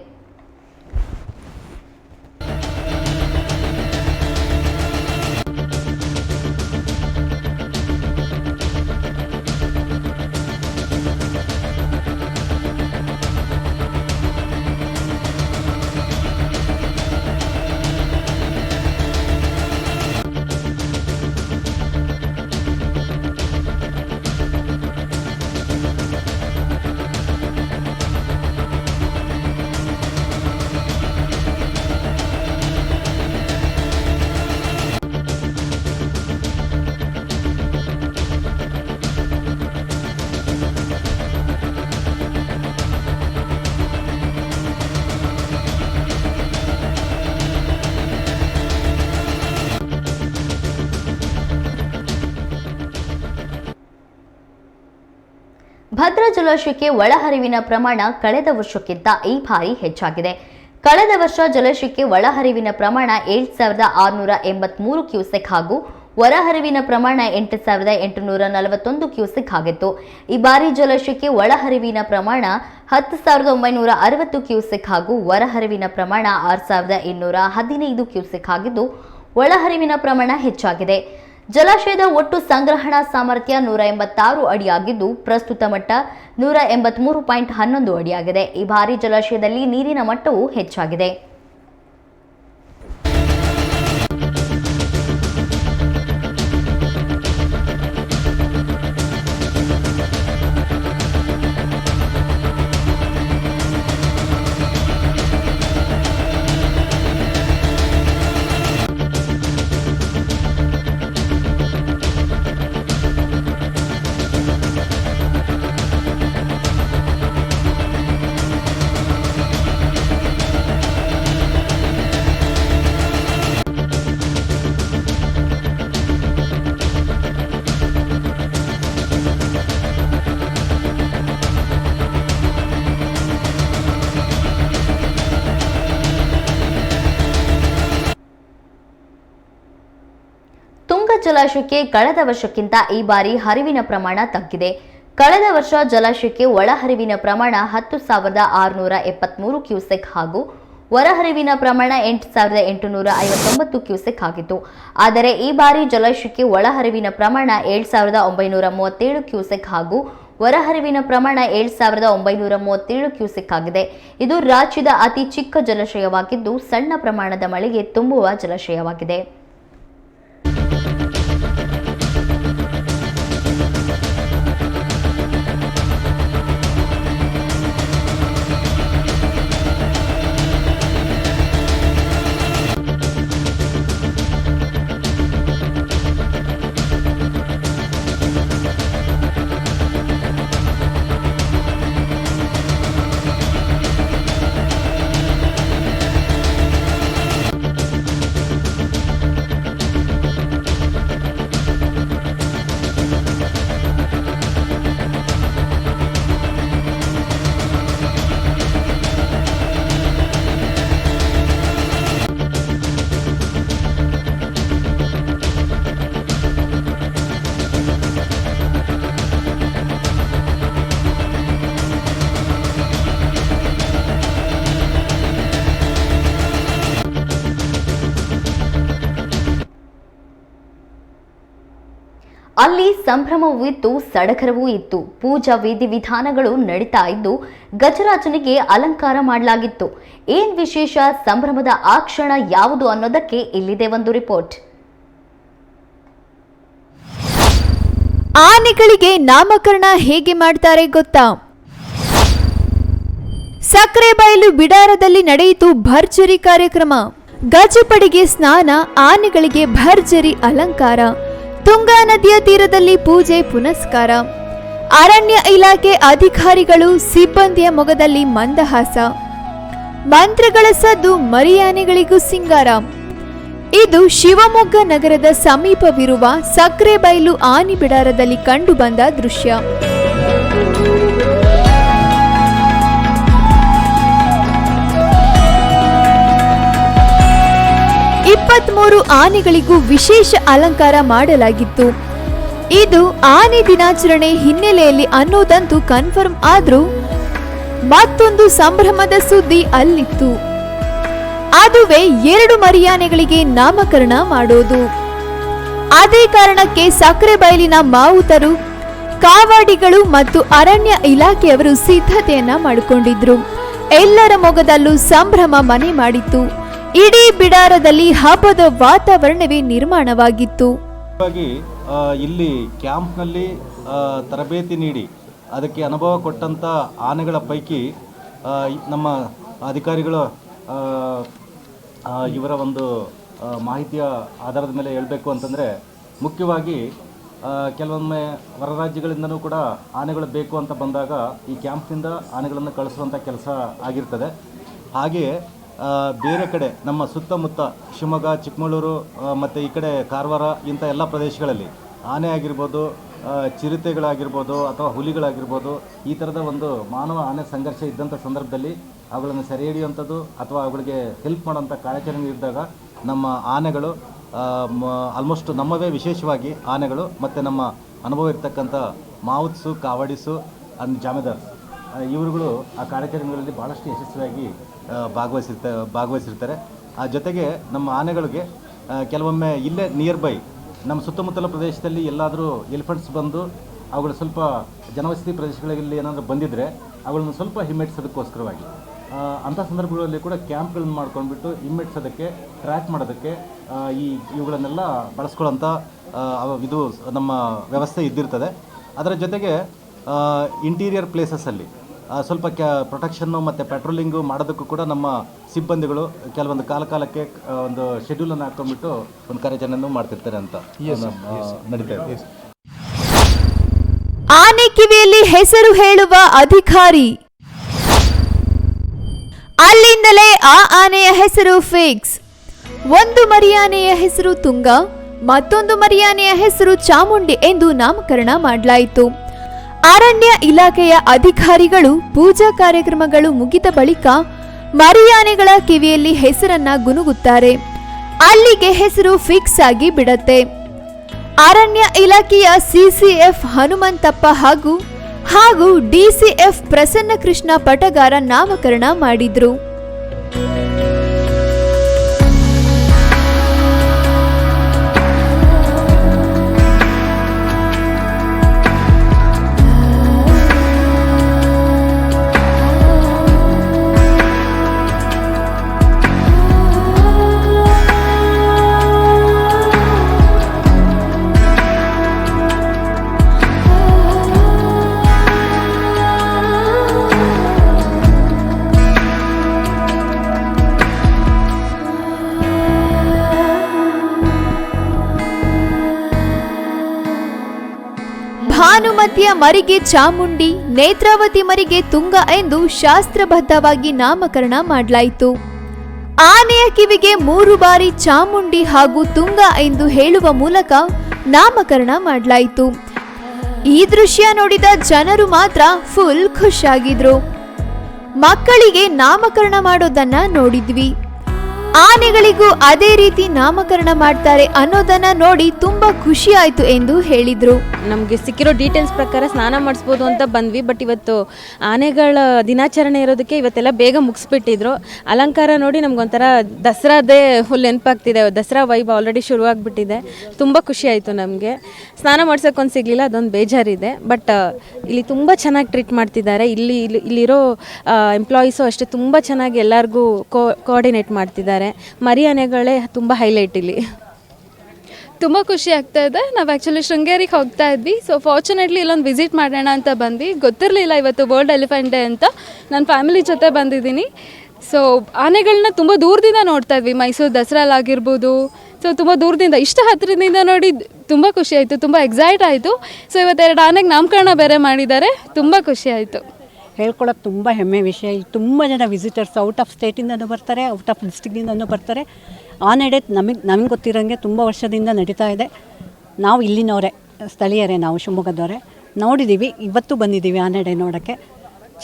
ಭದ್ರಾ ಜಲಾಶಯಕ್ಕೆ ಒಳಹರಿವಿನ ಪ್ರಮಾಣ ಕಳೆದ ವರ್ಷಕ್ಕಿಂತ ಈ ಬಾರಿ ಹೆಚ್ಚಾಗಿದೆ. ಕಳೆದ ವರ್ಷ ಜಲಾಶಯಕ್ಕೆ ಒಳಹರಿವಿನ ಪ್ರಮಾಣ 7683 ಕ್ಯೂಸೆಕ್ ಹಾಗೂ ಹೊರಹರಿವಿನ ಪ್ರಮಾಣ 8841 ಕ್ಯೂಸೆಕ್ ಆಗಿತ್ತು. ಈ ಬಾರಿ ಜಲಾಶಯಕ್ಕೆ ಒಳಹರಿವಿನ ಪ್ರಮಾಣ 10960 ಕ್ಯೂಸೆಕ್ ಹಾಗೂ ಹೊರಹರಿವಿನ ಪ್ರಮಾಣ 6215 ಕ್ಯೂಸೆಕ್ ಆಗಿದ್ದು, ಒಳಹರಿವಿನ ಪ್ರಮಾಣ ಹೆಚ್ಚಾಗಿದೆ. ಜಲಾಶಯದ ಒಟ್ಟು ಸಂಗ್ರಹಣಾ ಸಾಮರ್ಥ್ಯ 186 ಅಡಿಯಾಗಿದ್ದು, ಪ್ರಸ್ತುತ ಮಟ್ಟ 183.11 ಅಡಿಯಾಗಿದೆ. ಈ ಬಾರಿ ಜಲಾಶಯದಲ್ಲಿ ನೀರಿನ ಮಟ್ಟವೂ ಹೆಚ್ಚಾಗಿದೆ. ತುಂಗಾ ಜಲಾಶಯಕ್ಕೆ ಕಳೆದ ವರ್ಷಕ್ಕಿಂತ ಈ ಬಾರಿ ಹರಿವಿನ ಪ್ರಮಾಣ ತಗ್ಗಿದೆ. ಕಳೆದ ವರ್ಷ ಜಲಾಶಯಕ್ಕೆ ಒಳಹರಿವಿನ ಪ್ರಮಾಣ 10673 ಕ್ಯೂಸೆಕ್ ಹಾಗೂ ಹೊರಹರಿವಿನ ಪ್ರಮಾಣ 8859 ಕ್ಯೂಸೆಕ್ ಆಗಿತ್ತು. ಆದರೆ ಈ ಬಾರಿ ಜಲಾಶಯಕ್ಕೆ ಒಳಹರಿವಿನ ಪ್ರಮಾಣ 7937 ಕ್ಯೂಸೆಕ್ ಹಾಗೂ ಹೊರಹರಿವಿನ ಪ್ರಮಾಣ 7937 ಕ್ಯೂಸೆಕ್ ಆಗಿದೆ. ಇದು ರಾಜ್ಯದ ಅತಿ ಚಿಕ್ಕ ಜಲಾಶಯವಾಗಿದ್ದು, ಸಣ್ಣ ಪ್ರಮಾಣದ ಮಳೆಗೆ ತುಂಬುವ ಜಲಾಶಯವಾಗಿದೆ. ಅಲ್ಲಿ ಸಂಭ್ರಮವೂ ಇತ್ತು, ಸಡಗರವೂ ಇತ್ತು. ಪೂಜಾ ವಿಧಿವಿಧಾನಗಳು ನಡೀತಾ ಇದ್ದು, ಗಜರಾಜನಿಗೆ ಅಲಂಕಾರ ಮಾಡಲಾಗಿತ್ತು. ಏನ್ ವಿಶೇಷ, ಸಂಭ್ರಮದ ಆ ಕ್ಷಣ ಯಾವುದು ಅನ್ನೋದಕ್ಕೆ ಇಲ್ಲಿದೆ ಒಂದು ರಿಪೋರ್ಟ್. ಆನೆಗಳಿಗೆ ನಾಮಕರಣ ಹೇಗೆ ಮಾಡ್ತಾರೆ ಗೊತ್ತಾ? ಸಕ್ಕರೆಬೈಲು ಬಿಡಾರದಲ್ಲಿ ನಡೆಯಿತು ಭರ್ಜರಿ ಕಾರ್ಯಕ್ರಮ. ಗಜಪಡೆಗೆ ಸ್ನಾನ, ಆನೆಗಳಿಗೆ ಭರ್ಜರಿ ಅಲಂಕಾರ, ತುಂಗಾ ನದಿಯ ತೀರದಲ್ಲಿ ಪೂಜೆ ಪುನಸ್ಕಾರ. ಅರಣ್ಯ ಇಲಾಖೆ ಅಧಿಕಾರಿಗಳು ಸಿಬ್ಬಂದಿಯ ಮೊಗದಲ್ಲಿ ಮಂದಹಾಸ, ಮಂತ್ರಗಳ ಸದ್ದು, ಮರಿಯಾನೆಗಳಿಗೂ ಸಿಂಗಾರ. ಇದು ಶಿವಮೊಗ್ಗ ನಗರದ ಸಮೀಪವಿರುವ ಸಕ್ರೆಬೈಲು ಆನೆ ಬಿಡಾರದಲ್ಲಿ ಕಂಡುಬಂದ ದೃಶ್ಯ. ಇಪ್ಪತ್ಮೂರು ಆನೆಗಳಿಗೂ ವಿಶೇಷ ಅಲಂಕಾರ ಮಾಡಲಾಗಿತ್ತು. ಇದು ಆನೆ ದಿನಾಚರಣೆ ಹಿನ್ನೆಲೆಯಲ್ಲಿ ಅನ್ನೋದಂತೂ ಕನ್ಫರ್ಮ್ ಆದ್ರೂ ಮತ್ತೊಂದು ಸಂಭ್ರಮದ ಸುದ್ದಿ ಅಲ್ಲಿತ್ತು. ಅದುವೇ 2 ಮರಿಯಾನೆಗಳಿಗೆ ನಾಮಕರಣ ಮಾಡೋದು. ಅದೇ ಕಾರಣಕ್ಕೆ ಸಕ್ರೆಬೈಲಿನ ಮಾವುತರು, ಕಾವಾಡಿಗಳು ಮತ್ತು ಅರಣ್ಯ ಇಲಾಖೆಯವರು ಸಿದ್ಧತೆಯನ್ನ ಮಾಡಿಕೊಂಡಿದ್ರು. ಎಲ್ಲರ ಮೊಗದಲ್ಲೂ ಸಂಭ್ರಮ ಮನೆ ಮಾಡಿತ್ತು. ಇಡೀ ಬಿಡಾರದಲ್ಲಿ ಹಬ್ಬದ ವಾತಾವರಣವೇ ನಿರ್ಮಾಣವಾಗಿತ್ತು. ಇಲ್ಲಿ ಕ್ಯಾಂಪ್ನಲ್ಲಿ ತರಬೇತಿ ನೀಡಿ ಅದಕ್ಕೆ ಅನುಭವ ಕೊಟ್ಟಂಥ ಆನೆಗಳ ಪೈಕಿ ನಮ್ಮ ಅಧಿಕಾರಿಗಳು ಇವರ ಒಂದು ಮಾಹಿತಿಯ ಆಧಾರದ ಮೇಲೆ ಹೇಳಬೇಕು ಅಂತಂದರೆ, ಮುಖ್ಯವಾಗಿ ಕೆಲವೊಮ್ಮೆ ಹೊರ ರಾಜ್ಯಗಳಿಂದನೂ ಕೂಡ ಆನೆಗಳು ಬೇಕು ಅಂತ ಬಂದಾಗ ಈ ಕ್ಯಾಂಪ್ನಿಂದ ಆನೆಗಳನ್ನು ಕಳಿಸುವಂಥ ಕೆಲಸ ಆಗಿರ್ತದೆ. ಹಾಗೆಯೇ ಬೇರೆ ಕಡೆ ನಮ್ಮ ಸುತ್ತಮುತ್ತ ಶಿವಮೊಗ್ಗ, ಚಿಕ್ಕಮಗಳೂರು ಮತ್ತು ಈ ಕಡೆ ಕಾರವಾರ ಇಂಥ ಎಲ್ಲ ಪ್ರದೇಶಗಳಲ್ಲಿ ಆನೆ ಆಗಿರ್ಬೋದು, ಚಿರತೆಗಳಾಗಿರ್ಬೋದು ಅಥವಾ ಹುಲಿಗಳಾಗಿರ್ಬೋದು, ಈ ಥರದ ಒಂದು ಮಾನವ ಆನೆ ಸಂಘರ್ಷ ಇದ್ದಂಥ ಸಂದರ್ಭದಲ್ಲಿ ಅವುಗಳನ್ನು ಸೆರೆ ಹಿಡಿಯುವಂಥದ್ದು ಅಥವಾ ಅವುಗಳಿಗೆ ಹೆಲ್ಪ್ ಮಾಡೋಂಥ ಕಾರ್ಯಾಚರಣೆ ಇದ್ದಾಗ ನಮ್ಮ ಆನೆಗಳು ಆಲ್ಮೋಸ್ಟ್ ನಮ್ಮವೇ ವಿಶೇಷವಾಗಿ ಆನೆಗಳು ಮತ್ತು ನಮ್ಮ ಅನುಭವ ಇರ್ತಕ್ಕಂಥ ಮಾವುತ್ಸು, ಕಾವಡಿಸು ಅಂಡ್ ಜಾಮೇದಾರ್ ಇವರುಗಳು ಆ ಕಾರ್ಯಾಚರಣೆಗಳಲ್ಲಿ ಭಾಳಷ್ಟು ಯಶಸ್ವಿಯಾಗಿ ಭಾಗವಹಿಸಿರ್ತಾರೆ. ಆ ಜೊತೆಗೆ ನಮ್ಮ ಆನೆಗಳಿಗೆ ಕೆಲವೊಮ್ಮೆ ಇಲ್ಲೇ ನಿಯರ್ ಬೈ ನಮ್ಮ ಸುತ್ತಮುತ್ತಲ ಪ್ರದೇಶದಲ್ಲಿ ಎಲ್ಲಾದರೂ ಎಲಿಫೆಂಟ್ಸ್ ಬಂದು ಅವುಗಳು ಸ್ವಲ್ಪ ಜನವಸತಿ ಪ್ರದೇಶಗಳಲ್ಲಿ ಏನಾದರೂ ಬಂದಿದ್ದರೆ ಅವುಗಳನ್ನು ಸ್ವಲ್ಪ ಹಿಮ್ಮೆಟ್ಟಿಸೋದಕ್ಕೋಸ್ಕರವಾಗಿ ಅಂಥ ಸಂದರ್ಭಗಳಲ್ಲಿ ಕೂಡ ಕ್ಯಾಂಪ್ಗಳನ್ನು ಮಾಡ್ಕೊಂಡ್ಬಿಟ್ಟು ಹಿಮ್ಮೆಟ್ಟಿಸೋದಕ್ಕೆ, ಟ್ರ್ಯಾಕ್ ಮಾಡೋದಕ್ಕೆ ಇವುಗಳನ್ನೆಲ್ಲ ಬಳಸ್ಕೊಳ್ಳೋಂಥ ಇದು ನಮ್ಮ ವ್ಯವಸ್ಥೆ ಇದ್ದಿರ್ತದೆ. ಅದರ ಜೊತೆಗೆ ಇಂಟೀರಿಯರ್ ಪ್ಲೇಸಸ್ಸಲ್ಲಿ ಸ್ವಲ್ಪ ಪ್ರೊಟೆಕ್ಷನ್ನು ಮತ್ತು ಪೆಟ್ರೋಲಿಂಗು ಮಾಡೋದಕ್ಕೂ ಕೂಡ ನಮ್ಮ ಸಿಬ್ಬಂದಿಗಳು ಕೆಲವೊಂದು ಕಾಲಕ್ಕೆ ಒಂದು ಶೆಡ್ಯೂಲನ್ನು ಹಾಕ್ಕೊಂಡ್ಬಿಟ್ಟು ಒಂದು ಕಾರ್ಯಾಚರಣೆಯನ್ನು ಮಾಡ್ತಿರ್ತಾರೆ ಅಂತ ನಡೀತಾ ಇದೆ. ಆನೆ ಕಿವಿಯಲ್ಲಿ ಹೆಸರು ಹೇಳುವ ಅಧಿಕಾರಿ, ಅಲ್ಲಿಂದಲೇ ಆ ಆನೆಯ ಹೆಸರು ಫಿಕ್ಸ್. ಒಂದು ಮರಿಯಾನೆಯ ಹೆಸರು ತುಂಗ, ಮತ್ತೊಂದು ಮರಿಯಾನೆಯ ಹೆಸರು ಚಾಮುಂಡಿ ಎಂದು ನಾಮಕರಣ ಮಾಡಲಾಯಿತು. ಅರಣ್ಯ ಇಲಾಖೆಯ ಅಧಿಕಾರಿಗಳು ಪೂಜಾ ಕಾರ್ಯಕ್ರಮಗಳು ಮುಗಿದ ಬಳಿಕ ಮರಿಯಾನೆಗಳ ಕಿವಿಯಲ್ಲಿ ಹೆಸರನ್ನ ಗುನುಗುತ್ತಾರೆ. ಅಲ್ಲಿಗೆ ಹೆಸರು ಫಿಕ್ಸ್ ಆಗಿ ಬಿಡತ್ತೆ. ಅರಣ್ಯ ಇಲಾಖೆಯ ಸಿಸಿಎಫ್ ಹನುಮಂತಪ್ಪ ಹಾಗೂ ಡಿಸಿಎಫ್ ಪ್ರಸನ್ನ ಕೃಷ್ಣ ಪಟಗಾರ ನಾಮಕರಣ ಮಾಡಿದ್ರು. ಭಾನುಮತಿಯ ಮರಿಗೆ ಚಾಮುಂಡಿ, ನೇತ್ರಾವತಿ ಮರಿಗೆ ತುಂಗ ಎಂದು ಶಾಸ್ತ್ರಬದ್ಧವಾಗಿ ನಾಮಕರಣ ಮಾಡಲಾಯಿತು. ಆನೆಯ ಕಿವಿಗೆ 3 ಬಾರಿ ಚಾಮುಂಡಿ ಹಾಗೂ ತುಂಗ ಎಂದು ಹೇಳುವ ಮೂಲಕ ನಾಮಕರಣ ಮಾಡಲಾಯಿತು. ಈ ದೃಶ್ಯ ನೋಡಿದ ಜನರು ಮಾತ್ರ ಫುಲ್ ಖುಷಿಯಾಗಿದ್ರು. ಮಕ್ಕಳಿಗೆ ನಾಮಕರಣ ಮಾಡೋದನ್ನ ನೋಡಿದ್ವಿ. ಆನೆಗಳಿಗೂ ಅದೇ ರೀತಿ ನಾಮಕರಣ ಮಾಡ್ತಾರೆ ಅನ್ನೋದನ್ನ ನೋಡಿ ತುಂಬಾ ಖುಷಿ ಆಯ್ತು ಎಂದು ಹೇಳಿದ್ರು. ನಮಗೆ ಸಿಕ್ಕಿರೋ ಡೀಟೇಲ್ಸ್ ಪ್ರಕಾರ ಸ್ನಾನ ಮಾಡಿಸ್ಬೋದು ಅಂತ ಬಂದ್ವಿ. ಬಟ್ ಇವತ್ತು ಆನೆಗಳ ದಿನಾಚರಣೆ ಇರೋದಕ್ಕೆ ಇವತ್ತೆಲ್ಲ ಬೇಗ ಮುಗಿಸ್ಬಿಟ್ಟಿದ್ರು. ಅಲಂಕಾರ ನೋಡಿ ನಮ್ಗೊಂಥರ ದಸರಾದೇ ಫುಲ್ ನೆನಪಾಗ್ತಿದೆ. ದಸರಾ ವೈಬ್ ಆಲ್ರೆಡಿ ಶುರುವಾಗ್ಬಿಟ್ಟಿದೆ. ತುಂಬ ಖುಷಿ ಆಯಿತು ನಮಗೆ. ಸ್ನಾನ ಮಾಡ್ಸೋಕ್ಕೊಂದು ಸಿಗಲಿಲ್ಲ, ಅದೊಂದು ಬೇಜಾರಿದೆ. ಬಟ್ ಇಲ್ಲಿ ತುಂಬ ಚೆನ್ನಾಗಿ ಟ್ರೀಟ್ ಮಾಡ್ತಿದ್ದಾರೆ. ಇಲ್ಲಿರೋ ಎಂಪ್ಲಾಯೀಸು ಅಷ್ಟೇ ತುಂಬ ಚೆನ್ನಾಗಿ ಎಲ್ಲರಿಗೂ ಕೋಆರ್ಡಿನೇಟ್ ಮಾಡ್ತಿದ್ದಾರೆ. ಮರಿ ಆನೆಗಳೇ ತುಂಬ ಹೈಲೈಟ್ ಇಲ್ಲಿ. ತುಂಬ ಖುಷಿ ಆಗ್ತಾ ಇದೆ. ನಾವು ಆ್ಯಕ್ಚುಲಿ ಶೃಂಗೇರಿಗೆ ಹೋಗ್ತಾ ಇದ್ವಿ. ಸೊ ಫಾರ್ಚುನೇಟ್ಲಿ ಇಲ್ಲೊಂದು ವಿಸಿಟ್ ಮಾಡೋಣ ಅಂತ ಬಂದ್ವಿ. ಗೊತ್ತಿರಲಿಲ್ಲ ಇವತ್ತು ವರ್ಲ್ಡ್ ಎಲಿಫೆಂಟ್ ಡೇ ಅಂತ. ನನ್ನ ಫ್ಯಾಮಿಲಿ ಜೊತೆ ಬಂದಿದ್ದೀನಿ. ಸೊ ಆನೆಗಳನ್ನ ತುಂಬ ದೂರದಿಂದ ನೋಡ್ತಾ ಇದ್ವಿ, ಮೈಸೂರು ದಸರಾಲಾಗಿರ್ಬೋದು. ಸೊ ತುಂಬ ದೂರದಿಂದ ಇಷ್ಟು ಹತ್ತಿರದಿಂದ ನೋಡಿ ತುಂಬ ಖುಷಿ ಆಯಿತು, ತುಂಬ ಎಕ್ಸೈಟ್ ಆಯಿತು. ಸೊ ಇವತ್ತೆರಡು ಆನೆಗೆ ನಾಮಕರಣ ಬೇರೆ ಮಾಡಿದ್ದಾರೆ, ತುಂಬ ಖುಷಿ ಆಯಿತು. ಹೇಳ್ಕೊಳ್ಳೋಕೆ ತುಂಬ ಹೆಮ್ಮೆ ವಿಷಯ. ಇಲ್ಲಿ ತುಂಬ ಜನ ವಿಸಿಟರ್ಸ್ ಔಟ್ ಆಫ್ ಸ್ಟೇಟಿಂದನೂ ಬರ್ತಾರೆ, ಔಟ್ ಆಫ್ ಡಿಸ್ಟಿಕ್ನಿಂದನೂ ಬರ್ತಾರೆ. ಆನೆಡೆ ನಮಗೆ ಗೊತ್ತಿರೋಂಗೆ ತುಂಬ ವರ್ಷದಿಂದ ನಡೀತಾ ಇದೆ. ನಾವು ಇಲ್ಲಿನವರೇ, ಸ್ಥಳೀಯರೇ, ನಾವು ಶಿವಮೊಗ್ಗದವರೇ. ನೋಡಿದ್ದೀವಿ, ಇವತ್ತು ಬಂದಿದ್ದೀವಿ ಆನೆಡೆ ನೋಡೋಕ್ಕೆ.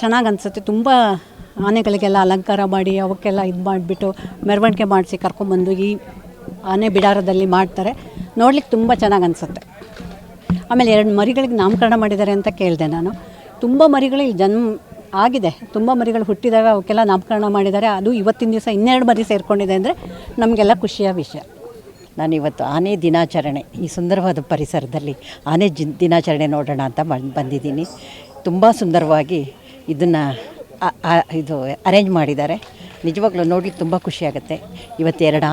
ಚೆನ್ನಾಗಿ ಅನಿಸುತ್ತೆ. ತುಂಬ ಆನೆಗಳಿಗೆಲ್ಲ ಅಲಂಕಾರ ಮಾಡಿ ಅವಕ್ಕೆಲ್ಲ ಇದು ಮಾಡಿಬಿಟ್ಟು ಮೆರವಣಿಗೆ ಮಾಡಿಸಿ ಕರ್ಕೊಂಬಂದು ಈ ಆನೆ ಬಿಡಾರದಲ್ಲಿ ಮಾಡ್ತಾರೆ. ನೋಡ್ಲಿಕ್ಕೆ ತುಂಬ ಚೆನ್ನಾಗಿ ಅನಿಸುತ್ತೆ. ಆಮೇಲೆ 2 ಮರಿಗಳಿಗೆ ನಾಮಕರಣ ಮಾಡಿದ್ದಾರೆ ಅಂತ ಕೇಳಿದೆ ನಾನು. ತುಂಬ ಮರಿಗಳು ಇಲ್ಲಿ ಜನ್ಮ ಆಗಿದೆ, ತುಂಬ ಮರಿಗಳು ಹುಟ್ಟಿದಾಗ ಅವಕ್ಕೆಲ್ಲ ನಾಮಕರಣ ಮಾಡಿದ್ದಾರೆ. ಅದು ಇವತ್ತಿನ ದಿವಸ 2 ಮರಿ ಸೇರಿಕೊಂಡಿದೆ ಅಂದರೆ ನಮಗೆಲ್ಲ ಖುಷಿಯ ವಿಷಯ. ನಾನಿವತ್ತು ಆನೆ ದಿನಾಚರಣೆ, ಈ ಸುಂದರವಾದ ಪರಿಸರದಲ್ಲಿ ಆನೆ ದಿನಾಚರಣೆ ನೋಡೋಣ ಅಂತ ಬಂದಿದ್ದೀನಿ. ತುಂಬ ಸುಂದರವಾಗಿ ಇದನ್ನು ಇದು ಅರೇಂಜ್ ಮಾಡಿದ್ದಾರೆ. ನಿಜವಾಗ್ಲೂ ನೋಡ್ಲಿಕ್ಕೆ ತುಂಬ ಖುಷಿಯಾಗುತ್ತೆ. ಇವತ್ತೆರಡು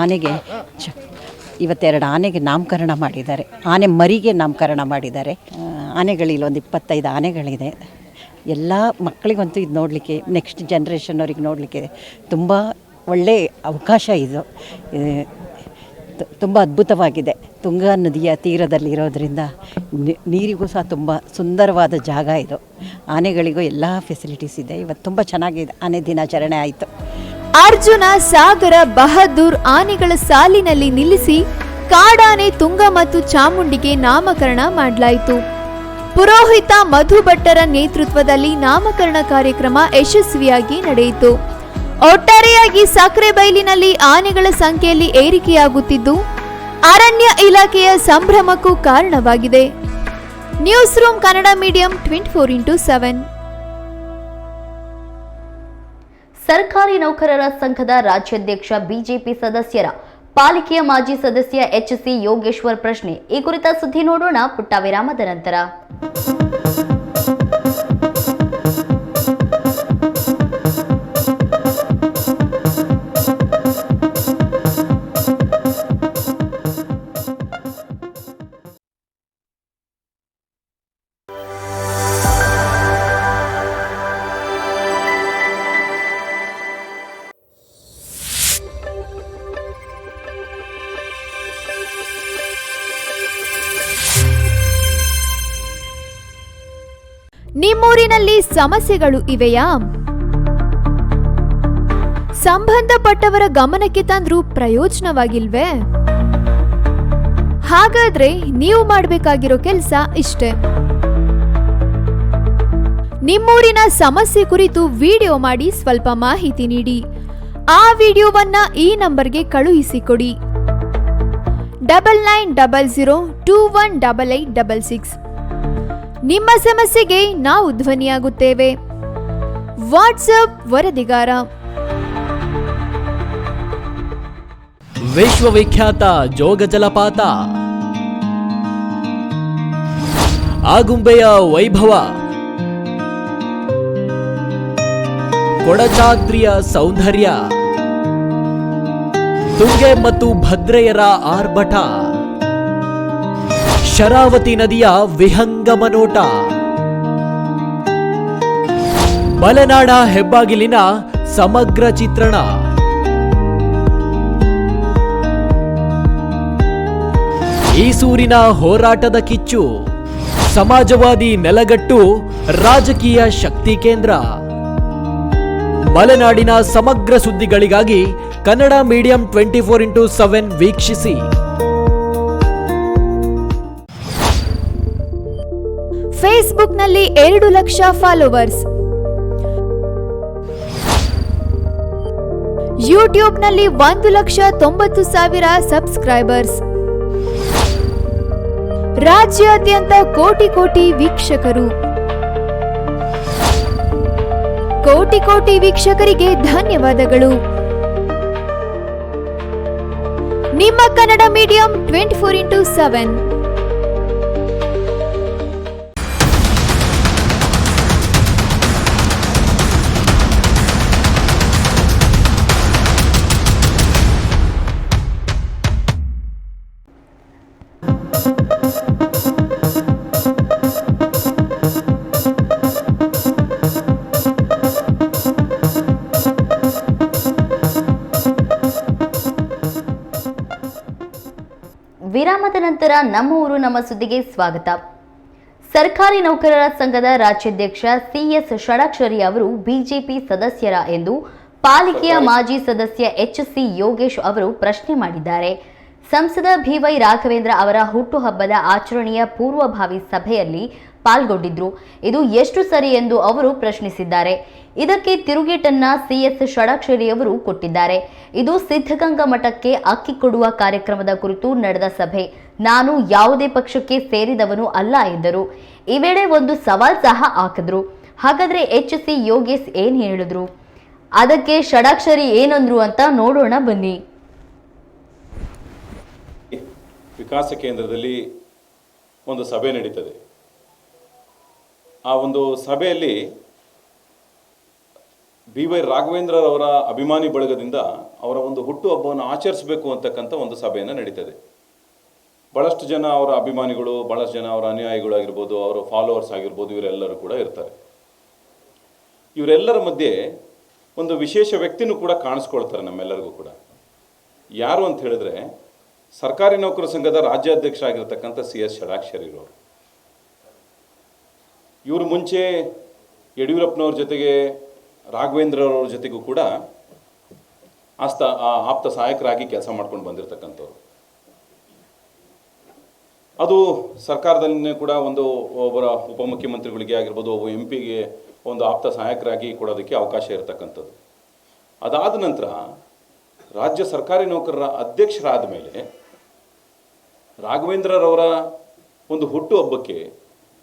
ಆನೆಗೆ ನಾಮಕರಣ ಮಾಡಿದ್ದಾರೆ, ಆನೆ ಮರಿಗೆ ನಾಮಕರಣ ಮಾಡಿದ್ದಾರೆ. ಆನೆಗಳಿಲ್ಲಿ ಒಂದು 25 ಆನೆಗಳಿದೆ. ಎಲ್ಲ ಮಕ್ಕಳಿಗಂತೂ ಇದು ನೋಡಲಿಕ್ಕೆ, ನೆಕ್ಸ್ಟ್ ಜನ್ರೇಷನ್ ಅವ್ರಿಗೆ ನೋಡಲಿಕ್ಕೆ ತುಂಬ ಒಳ್ಳೆಯ ಅವಕಾಶ ಇದು. ತುಂಬ ಅದ್ಭುತವಾಗಿದೆ. ತುಂಗಾ ನದಿಯ ತೀರದಲ್ಲಿ ಇರೋದರಿಂದ ನೀರಿಗೂ ಸಹ ತುಂಬ ಸುಂದರವಾದ ಜಾಗ ಇದು. ಆನೆಗಳಿಗೂ ಎಲ್ಲ ಫೆಸಿಲಿಟೀಸ್ ಇದೆ. ಇವತ್ತು ತುಂಬ ಚೆನ್ನಾಗಿದೆ, ಆನೆ ದಿನಾಚರಣೆ ಆಯಿತು. ಅರ್ಜುನ, ಸಾಗರ, ಬಹದ್ದೂರ್ ಆನೆಗಳ ಸಾಲಿನಲ್ಲಿ ನಿಲ್ಲಿಸಿ ಕಾಡಾನೆ ತುಂಗ ಮತ್ತು ಚಾಮುಂಡಿಗೆ ನಾಮಕರಣ ಮಾಡಲಾಯಿತು. ಪುರೋಹಿತ ಮಧು ಭಟ್ಟರ ನೇತೃತ್ವದಲ್ಲಿ ನಾಮಕರಣ ಕಾರ್ಯಕ್ರಮ ಯಶಸ್ವಿಯಾಗಿ ನಡೆಯಿತು. ಒಟ್ಟಾರೆಯಾಗಿ ಸಕ್ರೆಬೈಲಿನಲ್ಲಿ ಆನೆಗಳ ಸಂಖ್ಯೆಯಲ್ಲಿ ಏರಿಕೆಯಾಗುತ್ತಿದ್ದು ಅರಣ್ಯ ಇಲಾಖೆಯ ಸಂಭ್ರಮಕ್ಕೂ ಕಾರಣವಾಗಿದೆ. News room Kannada medium 24x7. ಸರ್ಕಾರಿ ನೌಕರರ ಸಂಘದ ರಾಜ್ಯಾಧ್ಯಕ್ಷ ಬಿಜೆಪಿ ಸದಸ್ಯರ ಪಾಲಿಕೆಯ ಮಾಜಿ ಸದಸ್ಯ ಎಚ್.ಸಿ. ಯೋಗೇಶ್ವರ್ ಪ್ರಶ್ನೆ. ಈ ಕುರಿತ ಸುದ್ದಿ ನೋಡೋಣ ಪುಟ್ಟ ವಿರಾಮದ ನಂತರ. ನಿಮ್ಮೂರಿನಲ್ಲಿ ಸಮಸ್ಯೆಗಳು ಇವೆಯಾ? ಸಂಬಂಧಪಟ್ಟವರ ಗಮನಕ್ಕೆ ತಂದ್ರೂ ಪ್ರಯೋಜನವಾಗಿಲ್ವೇ? ಹಾಗಾದ್ರೆ ನೀವು ಮಾಡಬೇಕಾಗಿರೋ ಕೆಲಸ ಇಷ್ಟೇ. ನಿಮ್ಮೂರಿನ ಸಮಸ್ಯೆ ಕುರಿತು ವಿಡಿಯೋ ಮಾಡಿ ಸ್ವಲ್ಪ ಮಾಹಿತಿ ನೀಡಿ. ಆ ವಿಡಿಯೋವನ್ನ ಈ ನಂಬರ್ಗೆ ಕಳುಹಿಸಿಕೊಡಿ. 9900218866. ನಿಮ್ಮ ಸಮಸ್ಯೆಗೆ ನಾವು ಧ್ವನಿಯಾಗುತ್ತೇವೆ. ವಾಟ್ಸ್ಆಪ್ ವರದಿಗಾರ. ವಿಶ್ವವಿಖ್ಯಾತ ಜೋಗ ಜಲಪಾತ, ಆಗುಂಬೆಯ ವೈಭವ, ಕೊಡಚಾದ್ರಿಯ ಸೌಂದರ್ಯ, ತುಂಗೆ ಮತ್ತು ಭದ್ರೆಯರ ಆರ್ಭಟ, ಶರಾವತಿ ನದಿಯ ವಿಹಂಗಮ ನೋಟ, ಮಲೆನಾಡ ಹೆಬ್ಬಾಗಿಲಿನ ಸಮಗ್ರ ಚಿತ್ರಣ, ಈಸೂರಿನ ಹೋರಾಟದ ಕಿಚ್ಚು, ಸಮಾಜವಾದಿ ನೆಲಗಟ್ಟು ರಾಜಕೀಯ ಶಕ್ತಿ ಕೇಂದ್ರ. ಮಲೆನಾಡಿನ ಸಮಗ್ರ ಸುದ್ದಿಗಳಿಗಾಗಿ ಕನ್ನಡ ಮೀಡಿಯಂ 24x7 ವೀಕ್ಷಿಸಿ. ಫೇಸ್ಬುಕ್ನಲ್ಲಿ 2 ಲಕ್ಷ ಫಾಲೋವರ್ಸ್, ಯೂಟ್ಯೂಬ್ನಲ್ಲಿ 1,90,000 ಸಬ್ಸ್ಕ್ರೈಬರ್ಸ್, ರಾಜ್ಯಾದ್ಯಂತ ಕೋಟಿ ವೀಕ್ಷಕರು. ಕೋಟಿ ವೀಕ್ಷಕರಿಗೆ ಧನ್ಯವಾದಗಳು. ನಿಮ್ಮ ಕನ್ನಡ ಮೀಡಿಯಂ 24x7. ವಿರಾಮದ ನಂತರ ನಮ್ಮ ಊರು ನಮ್ಮ ಸುದ್ದಿಗೆ ಸ್ವಾಗತ. ಸರ್ಕಾರಿ ನೌಕರರ ಸಂಘದ ರಾಜ್ಯಾಧ್ಯಕ್ಷ ಸಿಎಸ್ ಷಡಾಕ್ಷರಿ ಅವರು ಬಿಜೆಪಿ ಸದಸ್ಯರ ಎಂದು ಪಾಲಿಕೆಯ ಮಾಜಿ ಸದಸ್ಯ ಎಚ್.ಸಿ. ಯೋಗೇಶ್ ಅವರು ಪ್ರಶ್ನೆ ಮಾಡಿದ್ದಾರೆ. ಸಂಸದ ಬಿವೈ ರಾಘವೇಂದ್ರ ಅವರ ಹುಟ್ಟುಹಬ್ಬದ ಆಚರಣೆಯ ಪೂರ್ವಭಾವಿ ಸಭೆಯಲ್ಲಿ ಪಾಲ್ಗೊಂಡಿದ್ರು. ಇದು ಎಷ್ಟು ಸರಿ ಎಂದು ಅವರು ಪ್ರಶ್ನಿಸಿದ್ದಾರೆ. ಇದಕ್ಕೆ ತಿರುಗೇಟನ್ನ ಸಿಎಸ್ ಷಡಾಕ್ಷರಿ ಅವರು ಕೊಟ್ಟಿದ್ದಾರೆ. ಇದು ಸಿದ್ಧಗಂಗಾ ಮಠಕ್ಕೆ ಅಕ್ಕಿ ಕೊಡುವ ಕಾರ್ಯಕ್ರಮದ ಕುರಿತು ನಡೆದ ಸಭೆ. ನಾನು ಯಾವುದೇ ಪಕ್ಷಕ್ಕೆ ಸೇರಿದವನು ಅಲ್ಲ ಎಂದರು. ಈ ವೇಳೆ ಒಂದು ಸವಾಲ್ ಸಹ ಹಾಕಿದ್ರು. ಹಾಗಾದ್ರೆ ಎಚ್.ಸಿ. ಯೋಗೇಶ್ ಏನ್ ಹೇಳಿದ್ರು, ಅದಕ್ಕೆ ಷಡಾಕ್ಷರಿ ಏನಂದ್ರು ಅಂತ ನೋಡೋಣ ಬನ್ನಿ. ವಿಕಾಸ ಕೇಂದ್ರದಲ್ಲಿ ಒಂದು ಸಭೆ ನಡೀತದೆ. ಆ ಒಂದು ಸಭೆಯಲ್ಲಿ ಬಿವೈ ರಾಘವೇಂದ್ರರವರ ಅಭಿಮಾನಿ ಬಳಗದಿಂದ ಅವರ ಒಂದು ಹುಟ್ಟುಹಬ್ಬವನ್ನು ಆಚರಿಸಬೇಕು ಅಂತಕ್ಕಂಥ ಒಂದು ಸಭೆಯನ್ನು ನಡೀತದೆ. ಭಾಳಷ್ಟು ಜನ ಅವರ ಅಭಿಮಾನಿಗಳು, ಭಾಳಷ್ಟು ಜನ ಅವರ ಅನುಯಾಯಿಗಳು ಆಗಿರ್ಬೋದು, ಅವರ ಫಾಲೋವರ್ಸ್ ಆಗಿರ್ಬೋದು, ಇವರೆಲ್ಲರೂ ಕೂಡ ಇರ್ತಾರೆ. ಇವರೆಲ್ಲರ ಮಧ್ಯೆ ಒಂದು ವಿಶೇಷ ವ್ಯಕ್ತಿನೂ ಕೂಡ ಕಾಣಿಸ್ಕೊಳ್ತಾರೆ ನಮ್ಮೆಲ್ಲರಿಗೂ ಕೂಡ. ಯಾರು ಅಂತ ಹೇಳಿದ್ರೆ ಸರ್ಕಾರಿ ನೌಕರ ಸಂಘದ ರಾಜ್ಯಾಧ್ಯಕ್ಷ ಆಗಿರ್ತಕ್ಕಂಥ ಸಿಎಸ್ ಷಡಾಕ್ಷರಿರವರು. ಇವರು ಮುಂಚೆ ಯಡಿಯೂರಪ್ಪನವ್ರ ಜೊತೆಗೆ ರಾಘವೇಂದ್ರವ್ರ ಜೊತೆಗೂ ಕೂಡ ಆಪ್ತ ಸಹಾಯಕರಾಗಿ ಕೆಲಸ ಮಾಡ್ಕೊಂಡು ಬಂದಿರತಕ್ಕಂಥವ್ರು. ಅದು ಸರ್ಕಾರದಲ್ಲೇ ಕೂಡ ಒಬ್ಬರ ಉಪಮುಖ್ಯಮಂತ್ರಿಗಳಿಗೆ ಆಗಿರ್ಬೋದು, ಒಬ್ಬ MP ಗೆ ಒಂದು ಆಪ್ತ ಸಹಾಯಕರಾಗಿ ಕೊಡೋದಕ್ಕೆ ಅವಕಾಶ ಇರತಕ್ಕಂಥದ್ದು. ಅದಾದ ನಂತರ ರಾಜ್ಯ ಸರ್ಕಾರಿ ನೌಕರರ ಅಧ್ಯಕ್ಷರಾದ ಮೇಲೆ ರಾಘವೇಂದ್ರರವರ ಒಂದು ಹುಟ್ಟುಹಬ್ಬಕ್ಕೆ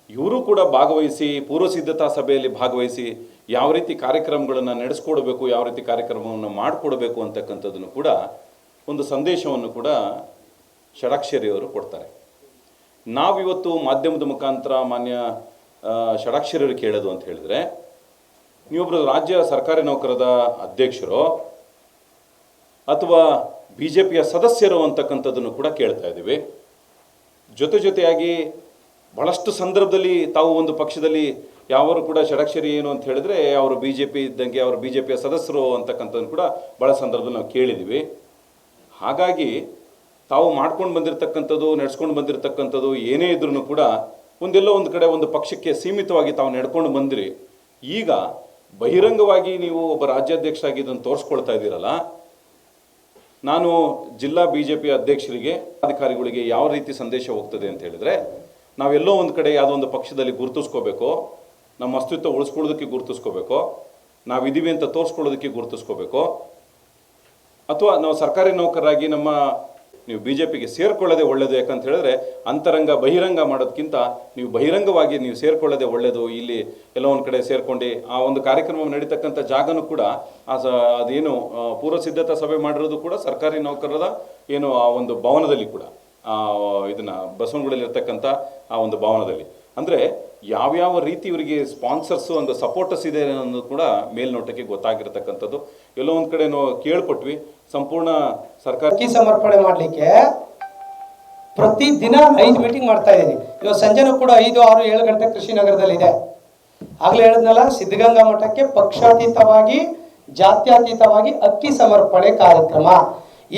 ಇವರು ಕೂಡ ಭಾಗವಹಿಸಿ, ಪೂರ್ವ ಸಿದ್ಧತಾ ಸಭೆಯಲ್ಲಿ ಭಾಗವಹಿಸಿ ಯಾವ ರೀತಿ ಕಾರ್ಯಕ್ರಮಗಳನ್ನು ನಡೆಸ್ಕೊಡ್ಬೇಕು, ಯಾವ ರೀತಿ ಕಾರ್ಯಕ್ರಮವನ್ನು ಮಾಡಿಕೊಡ್ಬೇಕು ಅಂತಕ್ಕಂಥದ್ದನ್ನು ಕೂಡ ಒಂದು ಸಂದೇಶವನ್ನು ಕೂಡ ಷಡಾಕ್ಷರಿಯವರು ಕೊಡ್ತಾರೆ. ನಾವಿವತ್ತು ಮಾಧ್ಯಮದ ಮುಖಾಂತರ ಮಾನ್ಯ ಷಡಾಕ್ಷರಿಯವರು ಕೇಳೋದು ಅಂತ ಹೇಳಿದ್ರೆ, ನೀವೊಬ್ಬರು ರಾಜ್ಯ ಸರ್ಕಾರಿ ನೌಕರದ ಅಧ್ಯಕ್ಷರು ಅಥವಾ BJPಯ ಸದಸ್ಯರು ಅಂತಕ್ಕಂಥದ್ದನ್ನು ಕೂಡ ಕೇಳ್ತಾ ಇದ್ದೀವಿ. ಜೊತೆಯಾಗಿ ಬಹಳಷ್ಟು ಸಂದರ್ಭದಲ್ಲಿ ತಾವು ಒಂದು ಪಕ್ಷದಲ್ಲಿ ಯಾವರು ಕೂಡ ಷಡಾಕ್ಷರಿ ಏನು ಅಂತ ಹೇಳಿದ್ರೆ ಅವರು BJP ಇದ್ದಂಗೆ ಅವರು BJPಯ ಸದಸ್ಯರು ಅಂತಕ್ಕಂಥದ್ದನ್ನು ಕೂಡ ಭಾಳ ಸಂದರ್ಭದಲ್ಲಿ ನಾವು ಕೇಳಿದ್ದೀವಿ. ಹಾಗಾಗಿ ತಾವು ಮಾಡ್ಕೊಂಡು ಬಂದಿರತಕ್ಕಂಥದ್ದು, ನಡೆಸ್ಕೊಂಡು ಬಂದಿರತಕ್ಕಂಥದ್ದು ಏನೇ ಇದ್ರೂ ಕೂಡ ಒಂದೆಲ್ಲೋ ಒಂದು ಕಡೆ ಒಂದು ಪಕ್ಷಕ್ಕೆ ಸೀಮಿತವಾಗಿ ತಾವು ನಡ್ಕೊಂಡು ಬಂದಿರಿ. ಈಗ ಬಹಿರಂಗವಾಗಿ ನೀವು ಒಬ್ಬ ರಾಜ್ಯಾಧ್ಯಕ್ಷ ಆಗಿ ಇದನ್ನು ತೋರಿಸ್ಕೊಳ್ತಾ ಇದ್ದೀರಲ್ಲ, ನಾನು ಜಿಲ್ಲಾ BJP ಅಧ್ಯಕ್ಷರಿಗೆ, ಅಧಿಕಾರಿಗಳಿಗೆ ಯಾವ ರೀತಿ ಸಂದೇಶ ಹೋಗ್ತದೆ ಅಂತ ಹೇಳಿದ್ರೆ, ನಾವೆಲ್ಲೋ ಒಂದು ಕಡೆ ಯಾವುದೋ ಒಂದು ಪಕ್ಷದಲ್ಲಿ ಗುರುತಿಸ್ಕೋಬೇಕು, ನಮ್ಮ ಅಸ್ತಿತ್ವ ಉಳಿಸ್ಕೊಳ್ಳೋದಕ್ಕೆ ಗುರುತಿಸ್ಕೋಬೇಕು, ನಾವಿದ್ದೀವಿ ಅಂತ ತೋರಿಸ್ಕೊಳ್ಳೋದಕ್ಕೆ ಗುರುತಿಸ್ಕೋಬೇಕು, ಅಥವಾ ನಾವು ಸರ್ಕಾರಿ ನೌಕರರಾಗಿ ನೀವು BJPಗೆ ಸೇರ್ಕೊಳ್ಳೋದೇ ಒಳ್ಳೆಯದು. ಯಾಕಂತ ಹೇಳಿದ್ರೆ ಅಂತರಂಗ ಬಹಿರಂಗ ಮಾಡೋದಕ್ಕಿಂತ ನೀವು ಬಹಿರಂಗವಾಗಿ ನೀವು ಸೇರ್ಕೊಳ್ಳೋದೇ ಒಳ್ಳೆಯದು. ಇಲ್ಲಿ ಎಲ್ಲೋ ಒಂದು ಕಡೆ ಸೇರ್ಕೊಂಡು ಆ ಒಂದು ಕಾರ್ಯಕ್ರಮ ನಡೀತಕ್ಕಂಥ ಜಾಗನೂ ಕೂಡ ಅದೇನು ಪೂರ್ವ ಸಿದ್ಧತಾ ಸಭೆ ಮಾಡಿರೋದು ಕೂಡ ಸರ್ಕಾರಿ ನೌಕರರ ಏನು ಆ ಒಂದು ಭವನದಲ್ಲಿ ಕೂಡ ಇದನ್ನು ಬಸವನಗುಡಿಯಲ್ಲಿ ಇರ್ತಕ್ಕಂಥ ಆ ಒಂದು ಭವನದಲ್ಲಿ. ಅಂದರೆ ಯಾವ್ಯಾವ ರೀತಿ ಇವರಿಗೆ ಸ್ಪಾನ್ಸರ್ಸು ಒಂದು ಸಪೋರ್ಟರ್ಸ್ ಇದೆ ಅನ್ನೋದು ಕೂಡ ಮೇಲ್ನೋಟಕ್ಕೆ ಗೊತ್ತಾಗಿರ್ತಕ್ಕಂಥದ್ದು. ಎಲ್ಲೋ ಒಂದು ಕಡೆ ನಾವು ಕೇಳ್ಪಟ್ವಿ, ಸಂಪೂರ್ಣ ಸರ್ಕಾರ ಸಮರ್ಪಣೆ ಮಾಡಲಿಕ್ಕೆ ಪ್ರತಿ ದಿನ 5 ಮೀಟಿಂಗ್ ಮಾಡ್ತಾ ಇದ್ದೀನಿ. ಇವತ್ತು ಸಂಜೆನೂ ಕೂಡ 5, 6, 7 ಗಂಟೆ ಕೃಷಿನಗರದಲ್ಲಿ ಇದೆ. ಆಗ್ಲೇ ಹೇಳಿದ್ನಲ್ಲ, ಸಿದ್ಧಗಂಗಾ ಮಠಕ್ಕೆ ಪಕ್ಷಾತೀತವಾಗಿ, ಜಾತ್ಯತೀತವಾಗಿ ಅಕ್ಕಿ ಸಮರ್ಪಣೆ ಕಾರ್ಯಕ್ರಮ.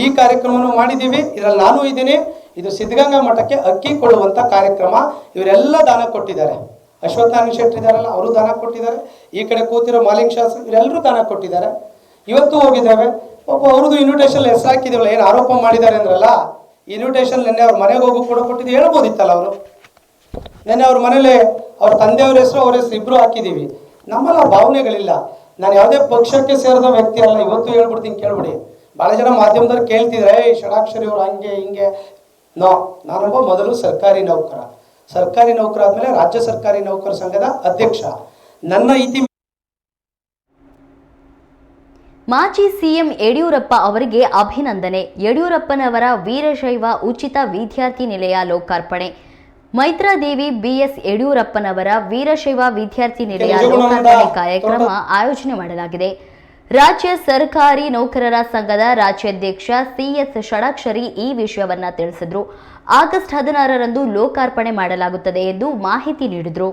ಈ ಕಾರ್ಯಕ್ರಮವನ್ನು ಮಾಡಿದ್ದೀವಿ. ಇದರಲ್ಲಿ ನಾನು ಇದ್ದೀನಿ. ಇದು ಸಿದ್ಧಗಂಗಾ ಮಠಕ್ಕೆ ಅಕ್ಕಿ ಕೊಡುವಂಥ ಕಾರ್ಯಕ್ರಮ. ಇವರೆಲ್ಲ ದಾನ ಕೊಟ್ಟಿದ್ದಾರೆ. ಅಶ್ವತ್ಥನಾರಾಯಣ ಶೆಟ್ಟಿ ಇದ್ದಾರಲ್ಲ, ಅವರು ದಾನ ಕೊಟ್ಟಿದ್ದಾರೆ. ಈ ಕಡೆ ಕೂತಿರೋ ಮಾಲಿಂಗ ಶಾಸ್ತ್ರಿ ಇವರೆಲ್ಲರೂ ದಾನ ಕೊಟ್ಟಿದ್ದಾರೆ. ಇವತ್ತು ಹೋಗಿದ್ದೇವೆ. ಒಬ್ಬ ಅವ್ರದ್ದು ಇನ್ವಿಟೇಷನ್ ಹೆಸರು ಹಾಕಿದ್ದೀವಲ್ಲ, ಏನು ಆರೋಪ ಮಾಡಿದ್ದಾರೆ ಅಂದ್ರಲ್ಲ, ಇನ್ವಿಟೇಷನ್ ನೆನ್ನೆ ಅವ್ರ ಮನೆಗೆ ಹೋಗಿ ಕೂಡ ಕೊಟ್ಟಿದ್ದು ಹೇಳ್ಬೋದಿತ್ತಲ್ಲ. ಅವರು ನೆನ್ನೆ ಅವ್ರ ಮನೇಲಿ ಅವ್ರ ತಂದೆಯವ್ರ ಹೆಸರು, ಅವ್ರ ಹೆಸರು ಇಬ್ಬರು ಹಾಕಿದ್ದೀವಿ. ನಮ್ಮಲ್ಲ ಭಾವನೆಗಳಿಲ್ಲ. ನಾನು ಯಾವುದೇ ಪಕ್ಷಕ್ಕೆ ಸೇರಿದ ವ್ಯಕ್ತಿ ಅಲ್ಲ. ಇವತ್ತು ಹೇಳ್ಬಿಡ್ತೀನಿ, ಕೇಳ್ಬಿಡಿ. ಭಾಳ ಜನ ಮಾಧ್ಯಮದವ್ರು ಕೇಳ್ತಿದ್ರೆ, ಷಡಾಕ್ಷರಿ ಅವರು ಹಂಗೆ ಹಿಂಗೆ. ನಾನೊಬ್ಬ ಮೊದಲು ಸರ್ಕಾರಿ ನೌಕರ. ಸರ್ಕಾರಿ ನೌಕರ ಆದಮೇಲೆ ರಾಜ್ಯ ಸರ್ಕಾರಿ ನೌಕರ ಸಂಘದ ಅಧ್ಯಕ್ಷ. ನನ್ನ ಮಾಜಿ ಸಿಎಂ ಯಡಿಯೂರಪ್ಪ ಅವರಿಗೆ ಅಭಿನಂದನೆ. ಯಡಿಯೂರಪ್ಪನವರ ವೀರಶೈವ ಉಚಿತ ವಿದ್ಯಾರ್ಥಿ ನಿಲಯ ಲೋಕಾರ್ಪಣೆ. ಮೈತ್ರಾದೇವಿ BS ಯಡಿಯೂರಪ್ಪನವರ ವೀರಶೈವ ವಿದ್ಯಾರ್ಥಿ ನಿಲಯ ಲೋಕಾರ್ಪಣೆ ಕಾರ್ಯಕ್ರಮ ಆಯೋಜನೆ ಮಾಡಲಾಗಿದೆ. ರಾಜ್ಯ ಸರ್ಕಾರಿ ನೌಕರರ ಸಂಘದ ರಾಜ್ಯಾಧ್ಯಕ್ಷ ಸಿಎಸ್ ಷಡಾಕ್ಷರಿ ಈ ವಿಷಯವನ್ನ ತಿಳಿಸಿದ್ರು. ಆಗಸ್ಟ್ 16ರಂದು ಲೋಕಾರ್ಪಣೆ ಮಾಡಲಾಗುತ್ತದೆ ಎಂದು ಮಾಹಿತಿ ನೀಡಿದರು.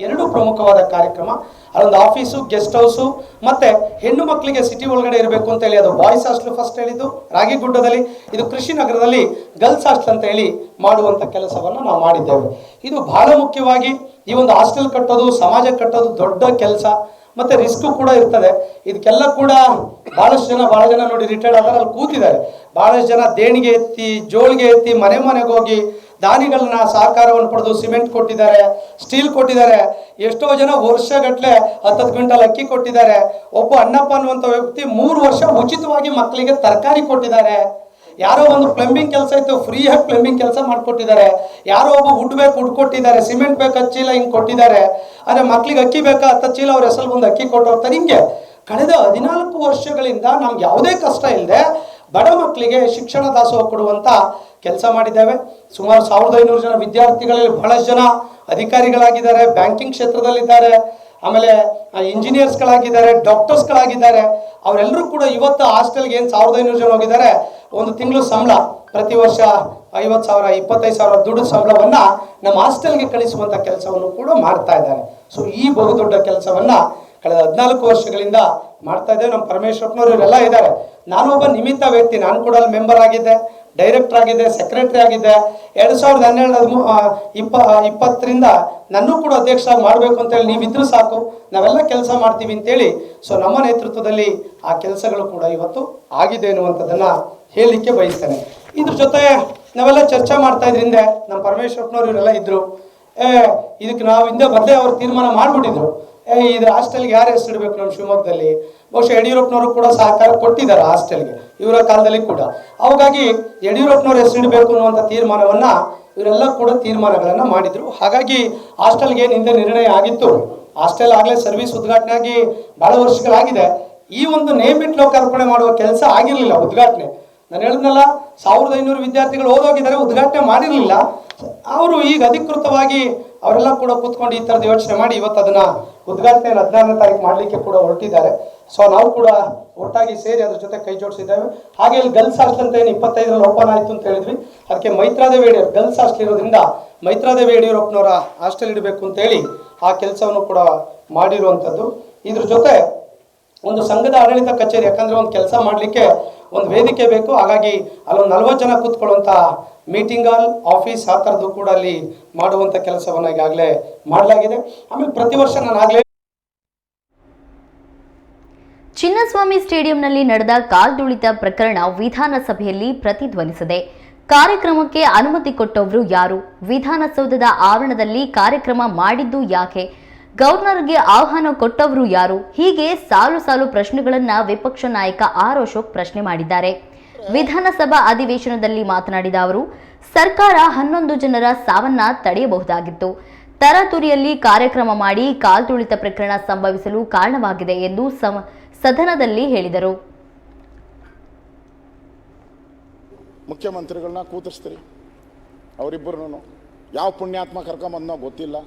ಎರಡು ಪ್ರಮುಖವಾದ ಕಾರ್ಯಕ್ರಮ. ಅಲ್ಲೊಂದು ಆಫೀಸು, ಗೆಸ್ಟ್ ಹೌಸು, ಮತ್ತೆ ಹೆಣ್ಣು ಮಕ್ಕಳಿಗೆ ಸಿಟಿ ಒಳಗಡೆ ಇರಬೇಕು ಅಂತ ಹೇಳಿ ಅದು ಬಾಯ್ಸ್ ಹಾಸ್ಟೆಲ್ ಫಸ್ಟ್ ಹೇಳಿದ್ದು ರಾಗಿಗುಡ್ಡದಲ್ಲಿ, ಇದು ಕೃಷಿನಗರದಲ್ಲಿ ಗರ್ಲ್ಸ್ ಹಾಸ್ಟೆಲ್ ಅಂತ ಹೇಳಿ ಮಾಡುವಂಥ ಕೆಲಸವನ್ನು ನಾವು ಮಾಡಿದ್ದೇವೆ. ಇದು ಬಹಳ ಮುಖ್ಯವಾಗಿ ಈ ಒಂದು ಹಾಸ್ಟೆಲ್ ಕಟ್ಟೋದು, ಸಮಾಜ ಕಟ್ಟೋದು ದೊಡ್ಡ ಕೆಲಸ, ಮತ್ತೆ ರಿಸ್ಕ್ ಕೂಡ ಇರ್ತದೆ. ಇದಕ್ಕೆಲ್ಲ ಕೂಡ ಬಹಳ ಜನ ನೋಡಿ ರಿಟೈರ್ಡ್ ಆದ್ರೆ ಅಲ್ಲಿ ಕೂತಿದ್ದಾರೆ. ಬಹಳಷ್ಟು ಜನ ದೇಣಿಗೆ ಎತ್ತಿ, ಜೋಳಿಗೆ ಎತ್ತಿ, ಮನೆಗೆ ಹೋಗಿ ದಾನಿಗಳನ್ನ ಸಹಕಾರವನ್ನು ಪಡೆದು ಸಿಮೆಂಟ್ ಕೊಟ್ಟಿದ್ದಾರೆ, ಸ್ಟೀಲ್ ಕೊಟ್ಟಿದ್ದಾರೆ. ಎಷ್ಟೋ ಜನ ವರ್ಷಗಟ್ಟಲೆ 10 ಕ್ವಿಂಟಲ್ ಅಕ್ಕಿ ಕೊಟ್ಟಿದ್ದಾರೆ. ಒಬ್ಬ ಅಣ್ಣಪ್ಪ ಅನ್ನುವಂಥ ವ್ಯಕ್ತಿ 3 ವರ್ಷ ಉಚಿತವಾಗಿ ಮಕ್ಕಳಿಗೆ ತರಕಾರಿ ಕೊಟ್ಟಿದ್ದಾರೆ. ಯಾರೋ ಒಂದು ಪ್ಲಂಬಿಂಗ್ ಕೆಲಸ ಇತ್ತು, ಫ್ರೀಯಾಗಿ ಪ್ಲಂಬಿಂಗ್ ಕೆಲಸ ಮಾಡಿಕೊಟ್ಟಿದ್ದಾರೆ. ಯಾರೋ ಒಬ್ಬ ವುಡ್ ಬೇಕು ವುಡ್ ಕೊಟ್ಟಿದ್ದಾರೆ, ಸಿಮೆಂಟ್ ಬೇಕು 10 ಚೀಲ ಹಿಂಗೆ ಕೊಟ್ಟಿದ್ದಾರೆ. ಆದರೆ ಮಕ್ಕಳಿಗೆ ಅಕ್ಕಿ ಬೇಕಾ 10 ಚೀಲ ಅವ್ರ ಹೆಸರು ಬಂದು ಅಕ್ಕಿ ಕೊಟ್ಟು ಹೋಗ್ತಾರೆ. ಹಿಂಗೆ ಕಳೆದ 14 ವರ್ಷಗಳಿಂದ ನಮ್ಗೆ ಯಾವುದೇ ಕಷ್ಟ ಇಲ್ಲದೆ ಬಡ ಮಕ್ಕಳಿಗೆ ಶಿಕ್ಷಣ ದಾಸೋಹ ಕೊಡುವಂಥ ಕೆಲಸ ಮಾಡಿದ್ದೇವೆ. ಸುಮಾರು 1500 ಜನ ವಿದ್ಯಾರ್ಥಿಗಳಲ್ಲಿ ಬಹಳಷ್ಟು ಜನ ಅಧಿಕಾರಿಗಳಾಗಿದ್ದಾರೆ, ಬ್ಯಾಂಕಿಂಗ್ ಕ್ಷೇತ್ರದಲ್ಲಿದ್ದಾರೆ, ಆಮೇಲೆ ಇಂಜಿನಿಯರ್ಸ್ಗಳಾಗಿದ್ದಾರೆ, ಡಾಕ್ಟರ್ಸ್ಗಳಾಗಿದ್ದಾರೆ. ಅವರೆಲ್ಲರೂ ಕೂಡ ಇವತ್ತು ಹಾಸ್ಟೆಲ್ಗೆ ಏನು 1500 ಜನ ಹೋಗಿದ್ದಾರೆ, ಒಂದು ತಿಂಗಳು ಸಂಬಳ ಪ್ರತಿ ವರ್ಷ 50,000 25,000 ದುಡ್ಡು ಸಂಬಳವನ್ನು ನಮ್ಮ ಹಾಸ್ಟೆಲ್ಗೆ ಕಳಿಸುವಂಥ ಕೆಲಸವನ್ನು ಕೂಡ ಮಾಡ್ತಾ ಇದ್ದಾರೆ. ಸೊ ಈ ಬಹುದೊಡ್ಡ ಕೆಲಸವನ್ನು ಕಳೆದ 14 ವರ್ಷಗಳಿಂದ ಮಾಡ್ತಾ ಇದ್ದೇವೆ. ನಮ್ಮ ಪರಮೇಶ್ವರಪ್ಪನವರು ಇವರೆಲ್ಲ ಇದ್ದಾರೆ. ನಾನೊಬ್ಬ ನಿಮಿತ್ತ ವ್ಯಕ್ತಿ, ನಾನು ಕೂಡ ಅಲ್ಲಿ ಮೆಂಬರ್ ಆಗಿದ್ದೆ, ಡೈರೆಕ್ಟರ್ ಆಗಿದ್ದೆ, ಸೆಕ್ರೆಟರಿ ಆಗಿದ್ದೆ. 2012-2020ರಿಂದ ನನ್ನೂ ಕೂಡ ಅಧ್ಯಕ್ಷರಾಗಿ ಮಾಡಬೇಕು ಅಂತೇಳಿ ನೀವಿದ್ರು ಸಾಕು, ನಾವೆಲ್ಲ ಕೆಲಸ ಮಾಡ್ತೀವಿ ಅಂತೇಳಿ. ಸೊ ನಮ್ಮ ನೇತೃತ್ವದಲ್ಲಿ ಆ ಕೆಲಸಗಳು ಕೂಡ ಇವತ್ತು ಆಗಿದೆ ಅನ್ನುವಂಥದ್ದನ್ನು ಹೇಳಲಿಕ್ಕೆ ಬಯಸ್ತೇನೆ. ಇದ್ರ ಜೊತೆ ನಾವೆಲ್ಲ ಚರ್ಚೆ ಮಾಡ್ತಾ ಇದ್ರಿಂದ ನಮ್ಮ ಪರಮೇಶ್ವರಪ್ಪನವರು ಇವರೆಲ್ಲ ಇದ್ರು. ಇದಕ್ಕೆ ನಾವು ಹಿಂದೆ ಮೊದಲೇ ಅವರು ತೀರ್ಮಾನ ಮಾಡಿಬಿಟ್ಟಿದ್ರು, ಇದು ಹಾಸ್ಟೆಲ್ಗೆ ಯಾರು ಹೆಸರಿಡಬೇಕು ನಮ್ಮ ಶಿವಮೊಗ್ಗದಲ್ಲಿ. ಬಹುಶಃ ಯಡಿಯೂರಪ್ಪನವರು ಕೂಡ ಸಹಕಾರ ಕೊಟ್ಟಿದ್ದಾರೆ ಹಾಸ್ಟೆಲ್ಗೆ ಇವರ ಕಾಲದಲ್ಲಿ ಕೂಡ. ಹಾಗಾಗಿ ಯಡಿಯೂರಪ್ಪನವರು ಹೆಸರಿಡಬೇಕು ಅನ್ನುವಂಥ ತೀರ್ಮಾನವನ್ನು ಇವರೆಲ್ಲ ಕೂಡ ತೀರ್ಮಾನಗಳನ್ನು ಮಾಡಿದರು. ಹಾಗಾಗಿ ಹಾಸ್ಟೆಲ್ಗೆ ಏನು ಹಿಂದೆ ನಿರ್ಣಯ ಆಗಿತ್ತು, ಹಾಸ್ಟೆಲ್ ಆಗಲೇ ಸರ್ವಿಸ್ ಉದ್ಘಾಟನೆ ಆಗಿ ಭಾಳ ವರ್ಷಗಳಾಗಿದೆ. ಈ ಒಂದು ನೇಮ್ ಇಟ್ ಲೋಕಾರ್ಪಣೆ ಮಾಡುವ ಕೆಲಸ ಆಗಿರಲಿಲ್ಲ. ಉದ್ಘಾಟನೆ ನಾನು ಹೇಳಿದ್ನಲ್ಲ, 1500 ವಿದ್ಯಾರ್ಥಿಗಳು ಓದೋಗಿದ್ದಾರೆ, ಉದ್ಘಾಟನೆ ಮಾಡಿರಲಿಲ್ಲ. ಅವರು ಈಗ ಅಧಿಕೃತವಾಗಿ ಅವರೆಲ್ಲ ಕೂಡ ಕೂತ್ಕೊಂಡು ಈ ಥರದ ಯೋಚನೆ ಮಾಡಿ ಇವತ್ತು ಅದನ್ನು ಉದ್ಘಾಟನೆ 14ನೇ ತಾರೀಕು ಮಾಡಲಿಕ್ಕೆ ಕೂಡ ಹೊರಟಿದ್ದಾರೆ. ಸೊ ನಾವು ಕೂಡ ಒಟ್ಟಾಗಿ ಸೇರಿ ಅದ್ರ ಜೊತೆ ಕೈ ಜೋಡಿಸಿದ್ದೇವೆ. ಹಾಗೆ ಇಲ್ಲಿ ಗರ್ಲ್ಸ್ ಹಾಸ್ಟೆಲ್ ಅಂತ ಏನು 25ರಲ್ಲಿ ಓಪನ್ ಆಯಿತು ಅಂತ ಹೇಳಿದ್ವಿ, ಅದಕ್ಕೆ ಮೈತ್ರಾದೇವಿ ಯಡಿಯೂರು ಗರ್ಲ್ಸ್ ಹಾಸ್ಟೆಲ್ ಇರೋದ್ರಿಂದ ಮೈತ್ರಾದೇವಿ ಯಡಿಯೂರಪ್ಪನವರ ಹಾಸ್ಟೆಲ್ ಇಡಬೇಕು ಅಂತೇಳಿ ಆ ಕೆಲಸವನ್ನು ಕೂಡ ಮಾಡಿರುವಂಥದ್ದು. ಇದ್ರ ಜೊತೆ ಒಂದು ಸಂಘದ ಆಡಳಿತ ಕಚೇರಿ, ಯಾಕಂದರೆ ಒಂದು ಕೆಲಸ ಮಾಡಲಿಕ್ಕೆ ಒಂದು ವೇದಿಕೆ ಬೇಕು. ಹಾಗಾಗಿ ಅಲ್ಲೊಂದು 40 ಜನ ಕೂತ್ಕೊಳ್ಳುವಂಥ ಮೀಟಿಂಗ್ ಹಾಲ್, ಆಫೀಸ್ ಆ ಥರದ್ದು ಕೂಡ ಅಲ್ಲಿ ಮಾಡುವಂಥ ಕೆಲಸವನ್ನು ಈಗಾಗಲೇ ಮಾಡಲಾಗಿದೆ. ಆಮೇಲೆ ಪ್ರತಿ ವರ್ಷ ನಾನು ಆಗಲೇ ಚಿನ್ನಸ್ವಾಮಿ ಸ್ಟೇಡಿಯಂನಲ್ಲಿ ನಡೆದ ಕಾಲ್ದುಳಿತ ಪ್ರಕರಣ ವಿಧಾನಸಭೆಯಲ್ಲಿ ಪ್ರತಿಧ್ವನಿಸಿದೆ. ಕಾರ್ಯಕ್ರಮಕ್ಕೆ ಅನುಮತಿ ಕೊಟ್ಟವರು ಯಾರು? ವಿಧಾನಸೌಧದ ಆವರಣದಲ್ಲಿ ಕಾರ್ಯಕ್ರಮ ಮಾಡಿದ್ದು ಯಾಕೆ? ಗವರ್ನರ್ಗೆ ಆಹ್ವಾನ ಕೊಟ್ಟವರು ಯಾರು? ಹೀಗೆ ಸಾಲು ಸಾಲು ಪ್ರಶ್ನೆಗಳನ್ನ ವಿಪಕ್ಷ ನಾಯಕ ಆರ್ ಅಶೋಕ್ ಪ್ರಶ್ನೆ ಮಾಡಿದ್ದಾರೆ. ವಿಧಾನಸಭಾ ಅಧಿವೇಶನದಲ್ಲಿ ಮಾತನಾಡಿದ ಅವರು, ಸರ್ಕಾರ 11 ಜನರ ಸಾವನ್ನ ತಡೆಯಬಹುದಾಗಿತ್ತು. ತರಾತುರಿಯಲ್ಲಿ ಕಾರ್ಯಕ್ರಮ ಮಾಡಿ ಕಾಲ್ತುಳಿತ ಪ್ರಕರಣ ಸಂಭವಿಸಲು ಕಾರಣವಾಗಿದೆ ಎಂದು ಸದನದಲ್ಲಿ ಹೇಳಿದರು. ಮುಖ್ಯಮಂತ್ರಿಗಳನ್ನ ಕೂತಿಸ್ತೀರಿ, ಅವರಿಬ್ಬರನ್ನು ಯಾವ ಪುಣ್ಯಾತ್ಮ ಕರ್ಕೊಂಬಂದನೋ ಗೊತ್ತಿಲ್ಲ.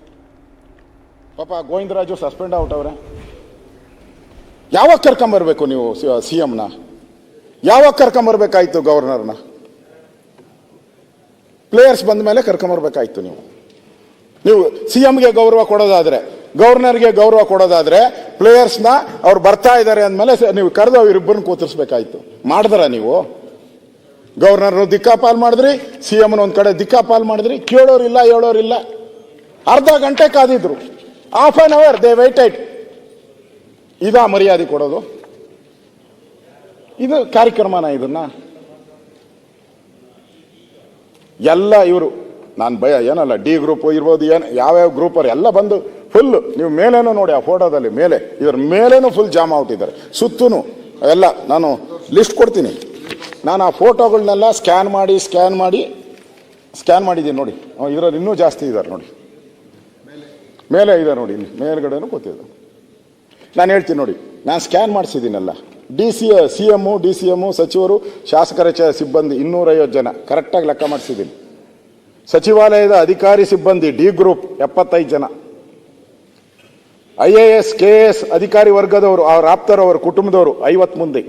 ಪಾಪ ಗೋವಿಂದರಾಜು ಸಸ್ಪೆಂಡ್ ಔಟವ್ರೆ. ಯಾವಾಗ ಕರ್ಕೊಂಬರ್ಬೇಕು ನೀವು CMನ? ಯಾವಾಗ ಕರ್ಕೊಂಬರ್ಬೇಕಾಯ್ತು ಗವರ್ನರ್ನ? ಪ್ಲೇಯರ್ಸ್ ಬಂದ ಮೇಲೆ ಕರ್ಕೊಂಬರ್ಬೇಕಾಯ್ತು. ನೀವು CMಗೆ ಗೌರವ ಕೊಡೋದಾದ್ರೆ, ಗವರ್ನರ್ಗೆ ಗೌರವ ಕೊಡೋದಾದ್ರೆ, ಪ್ಲೇಯರ್ಸ್ನ ಅವ್ರು ಬರ್ತಾ ಇದ್ದಾರೆ ಅಂದಮೇಲೆ ನೀವು ಕರೆದು ಅವರಿಬ್ಬರನ್ನ ಕೂತಿರ್ಸ್ಬೇಕಾಯ್ತು. ಮಾಡಿದ್ರ ನೀವು? ಗವರ್ನರ್ನು ದಿಕ್ಕಾಪಾಲ್ ಮಾಡಿದ್ರಿ, CMನ ಒಂದು ಕಡೆ ದಿಕ್ಕಾಪಾಲ್ ಮಾಡಿದ್ರಿ. ಕೇಳೋರಿಲ್ಲ, ಹೇಳೋರಿಲ್ಲ. ಅರ್ಧ ಗಂಟೆ ಕಾದಿದ್ರು. Half an hour they waited. ಇದಾ ಮರ್ಯಾದೆ ಕೊಡೋದು? ಇದು ಕಾರ್ಯಕ್ರಮನ? ಇದನ್ನ ಎಲ್ಲ ಇವರು ನಾನು ಭಯ ಏನಲ್ಲ, ಡಿ ಗ್ರೂಪ್ ಇರ್ಬೋದು, ಏನು ಯಾವ್ಯಾವ ಗ್ರೂಪರ್ ಎಲ್ಲ ಬಂದು ಫುಲ್, ನೀವು ಮೇಲೇನೂ ನೋಡಿ ಆ ಫೋಟೋದಲ್ಲಿ ಮೇಲೆ, ಇದ್ರ ಮೇಲೇನೂ ಫುಲ್ ಜಾಮ್ ಔಟಿದ್ದಾರೆ ಸುತ್ತೂ ಎಲ್ಲ. ನಾನು ಲಿಸ್ಟ್ ಕೊಡ್ತೀನಿ. ನಾನು ಆ ಫೋಟೋಗಳನ್ನೆಲ್ಲ ಸ್ಕ್ಯಾನ್ ಮಾಡಿದ್ದೀನಿ ನೋಡಿ. ಇದರಲ್ಲಿ ಇನ್ನೂ ಜಾಸ್ತಿ ಇದ್ದಾರೆ ನೋಡಿ, ಮೇಲೆ ಇದೆ ನೋಡಿ, ಮೇಲ್ಗಡೆನೂ ಗೊತ್ತಿದೆ. ನಾನು ಹೇಳ್ತೀನಿ ನೋಡಿ, ನಾನು ಸ್ಕ್ಯಾನ್ ಮಾಡಿಸಿದ್ದೀನಲ್ಲ. CM, DCM, ಸಚಿವರು, ಶಾಸಕರ ಸಿಬ್ಬಂದಿ 250 ಜನ ಕರೆಕ್ಟಾಗಿ ಲೆಕ್ಕ ಮಾಡಿಸಿದ್ದೀನಿ. ಸಚಿವಾಲಯದ ಅಧಿಕಾರಿ ಸಿಬ್ಬಂದಿ ಡಿ ಗ್ರೂಪ್ 75 ಜನ, IAS, KS ಅಧಿಕಾರಿ ವರ್ಗದವರು, ಅವ್ರ ಆಪ್ತರವರು, ಕುಟುಂಬದವರು 50 ಮಂದಿ,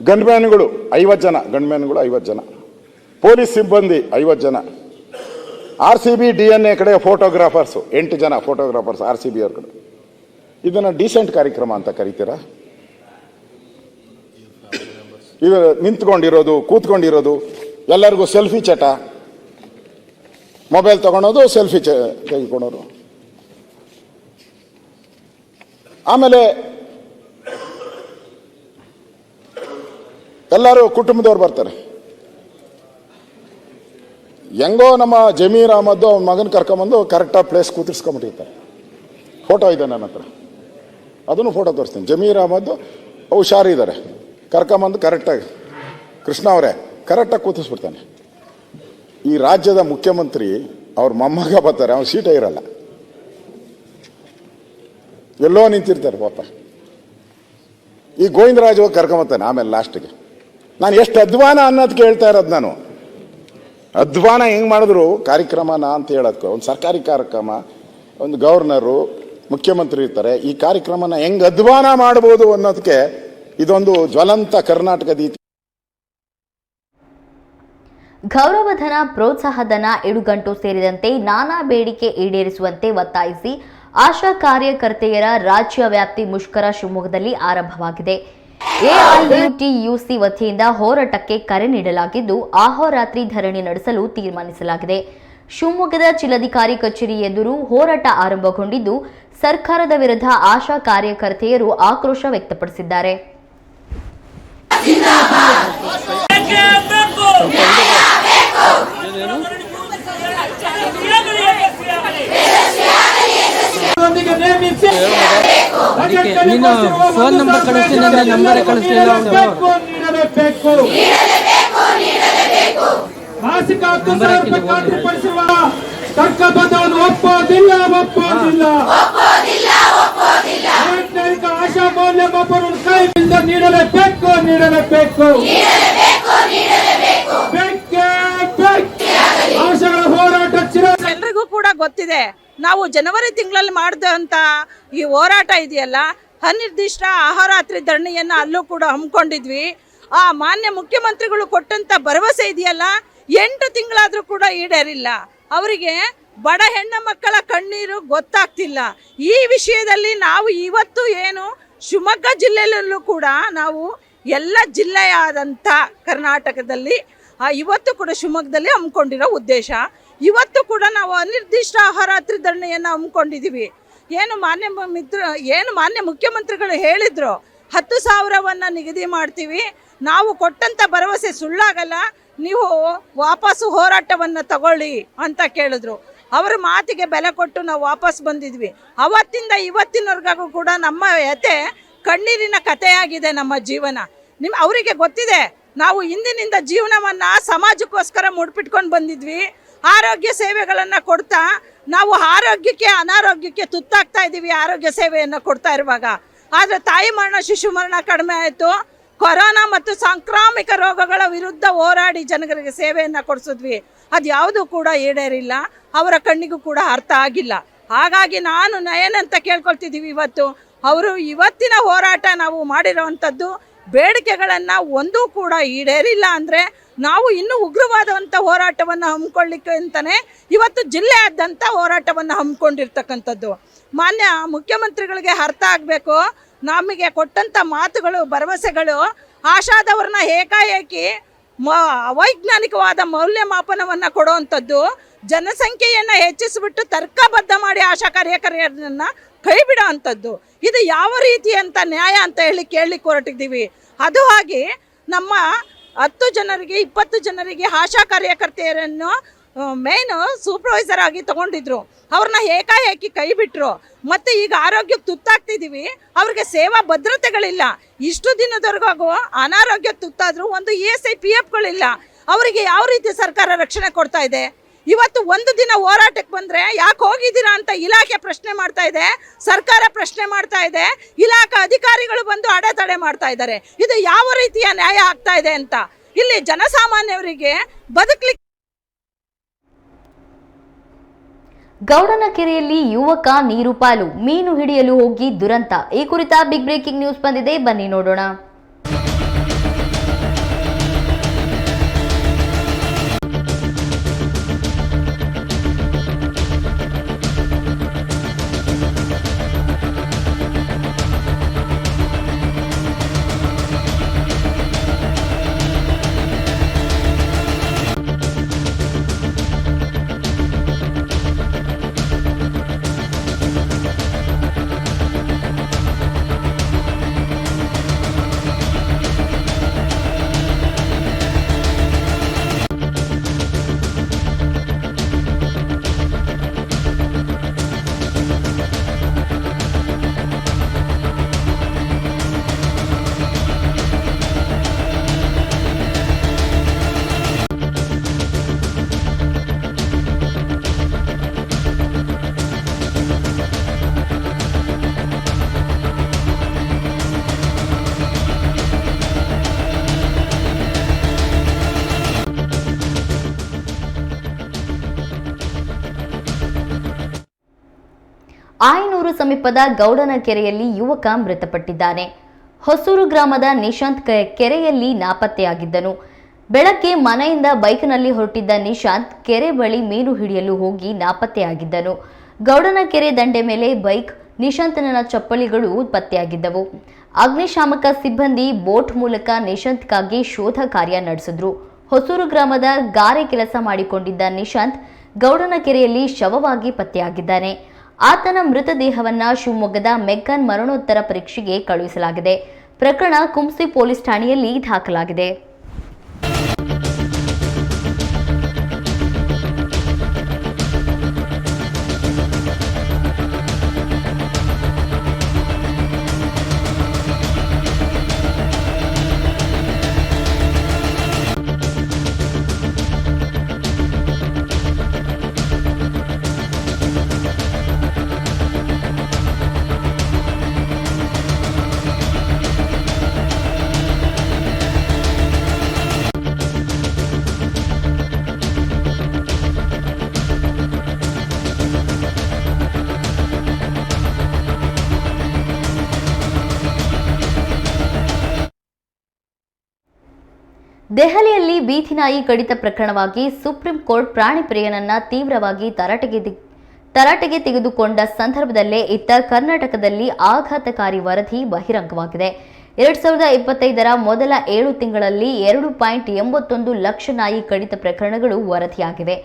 ಗನ್ಮ್ಯಾನ್ಗಳು 50 ಜನ, 50 ಜನ, ಪೊಲೀಸ್ ಸಿಬ್ಬಂದಿ 50 ಜನ, RCB DNA ಕಡೆ ಫೋಟೋಗ್ರಾಫರ್ಸು 8 ಜನ ಫೋಟೋಗ್ರಾಫರ್ಸ್ RCB ಅವ್ರ ಕಡೆ. ಇದನ್ನು ಡೀಸೆಂಟ್ ಕಾರ್ಯಕ್ರಮ ಅಂತ ಕರಿತೀರಾ? ಇದು ನಿಂತ್ಕೊಂಡಿರೋದು, ಕೂತ್ಕೊಂಡಿರೋದು, ಎಲ್ಲರಿಗೂ ಸೆಲ್ಫಿ ಚಟ, ಮೊಬೈಲ್ ತಗೊಳೋದು, ಸೆಲ್ಫಿ ತೆಗೆದುಕೊಳ್ಳೋದು. ಆಮೇಲೆ ಎಲ್ಲರೂ ಕುಟುಂಬದವ್ರು ಬರ್ತಾರೆ. ಹೆಂಗೋ ನಮ್ಮ ಜಮೀರ್ ಅಹಮದ್ ಅವ್ನ ಮಗನ ಕರ್ಕೊಂಬಂದು ಕರೆಕ್ಟಾಗಿ ಪ್ಲೇಸ್ ಕೂತಿರ್ಸ್ಕೊಂಬಿಟ್ಟಿರ್ತಾರೆ. ಫೋಟೋ ಇದೆ ನನ್ನ ಹತ್ರ, ಅದನ್ನು ಫೋಟೋ ತೋರಿಸ್ತೀನಿ. ಜಮೀರ್ ಅಹಮದ್ ಹುಷಾರಿದ್ದಾರೆ, ಕರ್ಕೊಂಬಂದು ಕರೆಕ್ಟಾಗಿ ಕೃಷ್ಣ ಅವರೇ ಕರೆಕ್ಟಾಗಿ ಕೂತಿಸ್ಬಿಡ್ತಾನೆ. ಈ ರಾಜ್ಯದ ಮುಖ್ಯಮಂತ್ರಿ ಅವ್ರ ಮೊಮ್ಮಗ ಬರ್ತಾರೆ, ಅವ್ನು ಸೀಟೇ ಇರಲ್ಲ, ಎಲ್ಲೋ ನಿಂತಿರ್ತಾರೆ ಪಾಪ. ಈ ಗೋವಿಂದರಾಜ್ ಹೋಗಿ ಕರ್ಕೊಂಬರ್ತಾನೆ ಆಮೇಲೆ ಲಾಸ್ಟಿಗೆ. ನಾನು ಎಷ್ಟು ಅಧ್ವಾನ ಅನ್ನೋದಕ್ಕೆ ಹೇಳ್ತಾ ಇರೋದು. ನಾನು ಅಧ್ವಾನ ಹೆಂಗೆ ಮಾಡಿದ್ರು ಕಾರ್ಯಕ್ರಮನ ಅಂತ ಹೇಳೋದಕ್ಕೆ, ಒಂದು ಸರ್ಕಾರಿ ಕಾರ್ಯಕ್ರಮ, ಒಂದು ಗವರ್ನರು ಮುಖ್ಯಮಂತ್ರಿ ಇರ್ತಾರೆ, ಈ ಕಾರ್ಯಕ್ರಮನ ಹೆಂಗೆ ಅಧ್ವಾನ ಮಾಡ್ಬೋದು ಅನ್ನೋದಕ್ಕೆ ಇದೊಂದು ಜ್ವಲಂತ ಕರ್ನಾಟಕದ ಇತಿಹಾಸ. ಗೌರವಧನ, ಪ್ರೋತ್ಸಾಹಧನ, ಇಡುಗಂಟು ಸೇರಿದಂತೆ ನಾನಾ ಬೇಡಿಕೆ ಈಡೇರಿಸುವಂತೆ ಒತ್ತಾಯಿಸಿ ಆಶಾ ಕಾರ್ಯಕರ್ತೆಯರ ರಾಜ್ಯ ವ್ಯಾಪ್ತಿ ಮುಷ್ಕರ ಶಿವಮೊಗ್ಗದಲ್ಲಿ ಆರಂಭವಾಗಿದೆ. AIUTUC ವತಿಯಿಂದ ಹೋರಾಟಕ್ಕೆ ಕರೆ ನೀಡಲಾಗಿದ್ದು ಅಹೋರಾತ್ರಿ ಧರಣಿ ನಡೆಸಲು ತೀರ್ಮಾನಿಸಲಾಗಿದೆ. ಶಿವಮೊಗ್ಗದ ಜಿಲ್ಲಾಧಿಕಾರಿ ಕಚೇರಿ ಎದುರು ಹೋರಾಟ ಆರಂಭಗೊಂಡಿದ್ದು ಸರ್ಕಾರದ ವಿರುದ್ಧ ಆಶಾ ಕಾರ್ಯಕರ್ತೆಯರು ಆಕ್ರೋಶ ವ್ಯಕ್ತಪಡಿಸಿದ್ದಾರೆ. ನೀನು ಫೋನ್ ನಂಬರ್ ಕಳಿಸ್ತೀನಿ ಅಂದ್ರೆ ನಂಬರ್ ಕಳಿಸ್ಲಿಲ್ಲ. ಮಾಸಿಕ 10,000 ಖಾತ್ರಿಪಡಿಸುವ ತರ್ಕಬದ್ಧವನ್ನು ಒಪ್ಪೋದಿಲ್ಲ. ವೈಜ್ಞಾನಿಕ ಆಶಾ ಮೌಲ್ಯಮಾಪನ ಕೈಯಿಂದ ನೀಡಲೇಬೇಕು. ಆಶಾಗಳ ಹೋರಾಟ ಎಲ್ರಿಗೂ ಕೂಡ ಗೊತ್ತಿದೆ. ನಾವು ಜನವರಿ ತಿಂಗಳಲ್ಲಿ ಮಾಡಿದಂಥ ಈ ಹೋರಾಟ ಇದೆಯಲ್ಲ, ಅನಿರ್ದಿಷ್ಟ ಅಹೋರಾತ್ರಿ ಧರಣಿಯನ್ನು ಅಲ್ಲೂ ಕೂಡ ಹಮ್ಮಿಕೊಂಡಿದ್ವಿ. ಆ ಮಾನ್ಯ ಮುಖ್ಯಮಂತ್ರಿಗಳು ಕೊಟ್ಟಂಥ ಭರವಸೆ ಇದೆಯಲ್ಲ, 8 ತಿಂಗಳಾದರೂ ಕೂಡ ಈಡೇರಿಲ್ಲ. ಅವರಿಗೆ ಬಡ ಹೆಣ್ಣು ಮಕ್ಕಳ ಕಣ್ಣೀರು ಗೊತ್ತಾಗ್ತಿಲ್ಲ. ಈ ವಿಷಯದಲ್ಲಿ ನಾವು ಇವತ್ತು ಏನು ಶಿವಮೊಗ್ಗ ಜಿಲ್ಲೆಯಲ್ಲೂ ಕೂಡ ನಾವು ಎಲ್ಲ ಜಿಲ್ಲೆಯಾದಂಥ ಕರ್ನಾಟಕದಲ್ಲಿ ಇವತ್ತು ಕೂಡ ಶಿವಮೊಗ್ಗದಲ್ಲಿ ಹಮ್ಮಿಕೊಂಡಿರೋ ಉದ್ದೇಶ, ಇವತ್ತು ಕೂಡ ನಾವು ಅನಿರ್ದಿಷ್ಟ ಅಹೋರಾತ್ರಿ ಧರಣಿಯನ್ನು ಹಮ್ಮಿಕೊಂಡಿದ್ದೀವಿ. ಏನು ಮಾನ್ಯ ಮುಖ್ಯಮಂತ್ರಿಗಳು ಹೇಳಿದ್ರು, 10,000ವನ್ನು ನಿಗದಿ ಮಾಡ್ತೀವಿ, ನಾವು ಕೊಟ್ಟಂಥ ಭರವಸೆ ಸುಳ್ಳಾಗಲ್ಲ, ನೀವು ವಾಪಸ್ಸು ಹೋರಾಟವನ್ನು ತಗೊಳ್ಳಿ ಅಂತ ಕೇಳಿದ್ರು. ಅವರ ಮಾತಿಗೆ ಬೆಲೆ ಕೊಟ್ಟು ನಾವು ವಾಪಸ್ ಬಂದಿದ್ವಿ. ಅವತ್ತಿಂದ ಇವತ್ತಿನವರೆಗೂ ಕೂಡ ನಮ್ಮ ಯತೆ ಕಣ್ಣೀರಿನ ಕಥೆಯಾಗಿದೆ ನಮ್ಮ ಜೀವನ. ಅವರಿಗೆ ಗೊತ್ತಿದೆ, ನಾವು ಇಂದಿನಿಂದ ಜೀವನವನ್ನು ಸಮಾಜಕ್ಕೋಸ್ಕರ ಮುಡ್ಪಿಟ್ಕೊಂಡು ಬಂದಿದ್ವಿ. ಆರೋಗ್ಯ ಸೇವೆಗಳನ್ನು ಕೊಡ್ತಾ ನಾವು ಆರೋಗ್ಯಕ್ಕೆ ಅನಾರೋಗ್ಯಕ್ಕೆ ತುತ್ತಾಗ್ತಾ ಇದ್ದೀವಿ. ಆರೋಗ್ಯ ಸೇವೆಯನ್ನು ಕೊಡ್ತಾ ಇರುವಾಗ ಆದರೆ ತಾಯಿ ಮರಣ, ಶಿಶು ಮರಣ ಕಡಿಮೆ ಆಯಿತು. ಕೊರೋನಾ ಮತ್ತು ಸಾಂಕ್ರಾಮಿಕ ರೋಗಗಳ ವಿರುದ್ಧ ಹೋರಾಡಿ ಜನಗಳಿಗೆ ಸೇವೆಯನ್ನು ಕೊಡಿಸಿದ್ವಿ. ಅದು ಯಾವುದೂ ಕೂಡ ಈಡೇರಿಲ್ಲ, ಅವರ ಕಣ್ಣಿಗೂ ಕೂಡ ಅರ್ಥ ಆಗಿಲ್ಲ. ಹಾಗಾಗಿ ನಾನು ಏನಂತ ಕೇಳ್ಕೊಳ್ತಿದ್ದೀವಿ, ಅವರು ಇವತ್ತಿನ ಹೋರಾಟ ನಾವು ಮಾಡಿರೋವಂಥದ್ದು ಬೇಡಿಕೆಗಳನ್ನು ಒಂದೂ ಕೂಡ ಈಡೇರಿಲ್ಲ ಅಂದರೆ ನಾವು ಇನ್ನೂ ಉಗ್ರವಾದಂಥ ಹೋರಾಟವನ್ನು ಹಮ್ಮಿಕೊಳ್ಳಿಕ್ಕೆ ಅಂತಲೇ ಇವತ್ತು ಜಿಲ್ಲೆಯಾದ್ಯಂತ ಹೋರಾಟವನ್ನು ಹಮ್ಮಿಕೊಂಡಿರ್ತಕ್ಕಂಥದ್ದು. ಮಾನ್ಯ ಮುಖ್ಯಮಂತ್ರಿಗಳಿಗೆ ಅರ್ಥ ಆಗಬೇಕು, ನಮಗೆ ಕೊಟ್ಟಂಥ ಮಾತುಗಳು, ಭರವಸೆಗಳು, ಆಶಾದವ್ರನ್ನ ಏಕಾಏಕಿ ಅವೈಜ್ಞಾನಿಕವಾದ ಮೌಲ್ಯಮಾಪನವನ್ನು ಕೊಡುವಂಥದ್ದು, ಜನಸಂಖ್ಯೆಯನ್ನು ಹೆಚ್ಚಿಸಿಬಿಟ್ಟು ತರ್ಕಬದ್ಧ ಮಾಡಿ ಆಶಾ ಕಾರ್ಯಕರ್ತೆಯರನ್ನು ಕೈ ಬಿಡೋ ಅಂಥದ್ದು, ಇದು ಯಾವ ರೀತಿ ಅಂತ ನ್ಯಾಯ ಅಂತ ಹೇಳಿ ಕೇಳಲಿಕ್ಕೆ ಹೊರಟಿದ್ದೀವಿ. ಅದು ಹಾಗೆ ನಮ್ಮ 10 ಜನರಿಗೆ 20 ಜನರಿಗೆ ಆಶಾ ಕಾರ್ಯಕರ್ತೆಯರನ್ನು ಮೇನ್ ಸೂಪರ್ವೈಸರ್ ಆಗಿ ತಗೊಂಡಿದ್ರು, ಅವ್ರನ್ನ ಏಕಾಏಕಿ ಕೈ ಬಿಟ್ಟರು. ಮತ್ತು ಈಗ ಆರೋಗ್ಯಕ್ಕೆ ತುತ್ತಾಗ್ತಿದ್ದೀವಿ, ಅವ್ರಿಗೆ ಸೇವಾ ಭದ್ರತೆಗಳಿಲ್ಲ. ಇಷ್ಟು ದಿನದವರೆಗೂ ಅನಾರೋಗ್ಯಕ್ಕೆ ತುತ್ತಾದರೂ ಒಂದು ESI PFಗಳಿಲ್ಲ. ಅವರಿಗೆ ಯಾವ ರೀತಿ ಸರ್ಕಾರ ರಕ್ಷಣೆ ಕೊಡ್ತಾ ಇದೆ? ಇವತ್ತು ಒಂದು ದಿನ ಹೋರಾಟಕ್ಕೆ ಬಂದರೆ ಯಾಕೆ ಹೋಗಿದ್ದೀರಾ ಅಂತ ಇಲಾಖೆ ಪ್ರಶ್ನೆ ಮಾಡ್ತಾ ಇದೆ, ಸರ್ಕಾರ ಪ್ರಶ್ನೆ ಮಾಡ್ತಾ ಇದೆ, ಇಲಾಖಾ ಅಧಿಕಾರಿಗಳು ಬಂದು ಅಡೆತಡೆ ಮಾಡ್ತಾ ಇದ್ದಾರೆ. ಇದು ಯಾವ ರೀತಿಯ ನ್ಯಾಯ ಆಗ್ತಾ ಇದೆ ಅಂತ ಇಲ್ಲಿ ಜನಸಾಮಾನ್ಯರಿಗೆ ಬದುಕಲಿಕ್ಕೆ. ಗೌಡನಕೆರೆಯಲ್ಲಿ ಯುವಕ ನೀರು ಪಾಲು, ಮೀನು ಹಿಡಿಯಲು ಹೋಗಿ ದುರಂತ. ಈ ಕುರಿತ ಬಿಗ್ ಬ್ರೇಕಿಂಗ್ ನ್ಯೂಸ್ ಬಂದಿದೆ, ಬನ್ನಿ ನೋಡೋಣ. ಆಯನೂರು ಸಮೀಪದ ಗೌಡನ ಕೆರೆಯಲ್ಲಿ ಯುವಕ ಮೃತಪಟ್ಟಿದ್ದಾನೆ. ಹೊಸೂರು ಗ್ರಾಮದ ನಿಶಾಂತ್ ಕೆರೆಯಲ್ಲಿ ನಾಪತ್ತೆಯಾಗಿದ್ದನು. ಬೆಳಗ್ಗೆ ಮನೆಯಿಂದ ಬೈಕ್ನಲ್ಲಿ ಹೊರಟಿದ್ದ ನಿಶಾಂತ್ ಕೆರೆ ಬಳಿ ಮೀನು ಹಿಡಿಯಲು ಹೋಗಿ ನಾಪತ್ತೆಯಾಗಿದ್ದನು. ಗೌಡನ ಕೆರೆ ದಂಡೆ ಮೇಲೆ ಬೈಕ್, ನಿಶಾಂತನ ಚಪ್ಪಲಿಗಳು ಪತ್ತೆಯಾಗಿದ್ದವು. ಅಗ್ನಿಶಾಮಕ ಸಿಬ್ಬಂದಿ ಬೋಟ್ ಮೂಲಕ ನಿಶಾಂತ್ಗಾಗಿ ಶೋಧ ಕಾರ್ಯ ನಡೆಸಿದ್ರು. ಹೊಸೂರು ಗ್ರಾಮದ ಗಾರೆ ಕೆಲಸ ಮಾಡಿಕೊಂಡಿದ್ದ ನಿಶಾಂತ್ ಗೌಡನ ಕೆರೆಯಲ್ಲಿ ಶವವಾಗಿ ಪತ್ತೆಯಾಗಿದ್ದಾನೆ. ಆತನ ಮೃತದೇಹವನ್ನ ಶಿವಮೊಗ್ಗದ ಮೆಗ್ಗಾನ್ ಮರಣೋತ್ತರ ಪರೀಕ್ಷೆಗೆ ಕಳುಹಿಸಲಾಗಿದೆ. ಪ್ರಕರಣ ಕುಂಸಿ ಪೊಲೀಸ್ ಠಾಣೆಯಲ್ಲಿ ದಾಖಲಾಗಿದೆ. ದೆಹಲಿಯಲ್ಲಿ ಬೀದಿನಾಯಿ ಕಡಿತ ಪ್ರಕರಣವಾಗಿ ಸುಪ್ರೀಂ ಕೋರ್ಟ್ ಪ್ರಾಣಿ ಪ್ರಿಯನನ್ನ ತೀವ್ರವಾಗಿ ತರಾಟೆಗೆ ತೆಗೆದುಕೊಂಡ ಸಂದರ್ಭದಲ್ಲೇ ಇತ್ತ ಕರ್ನಾಟಕದಲ್ಲಿ ಆಘಾತಕಾರಿ ವರದಿ ಬಹಿರಂಗವಾಗಿದೆ. 2025ರ ಮೊದಲ 7 ತಿಂಗಳಲ್ಲಿ 2.81 ಲಕ್ಷ ನಾಯಿ ಕಡಿತ ಪ್ರಕರಣಗಳು ವರದಿಯಾಗಿವೆ.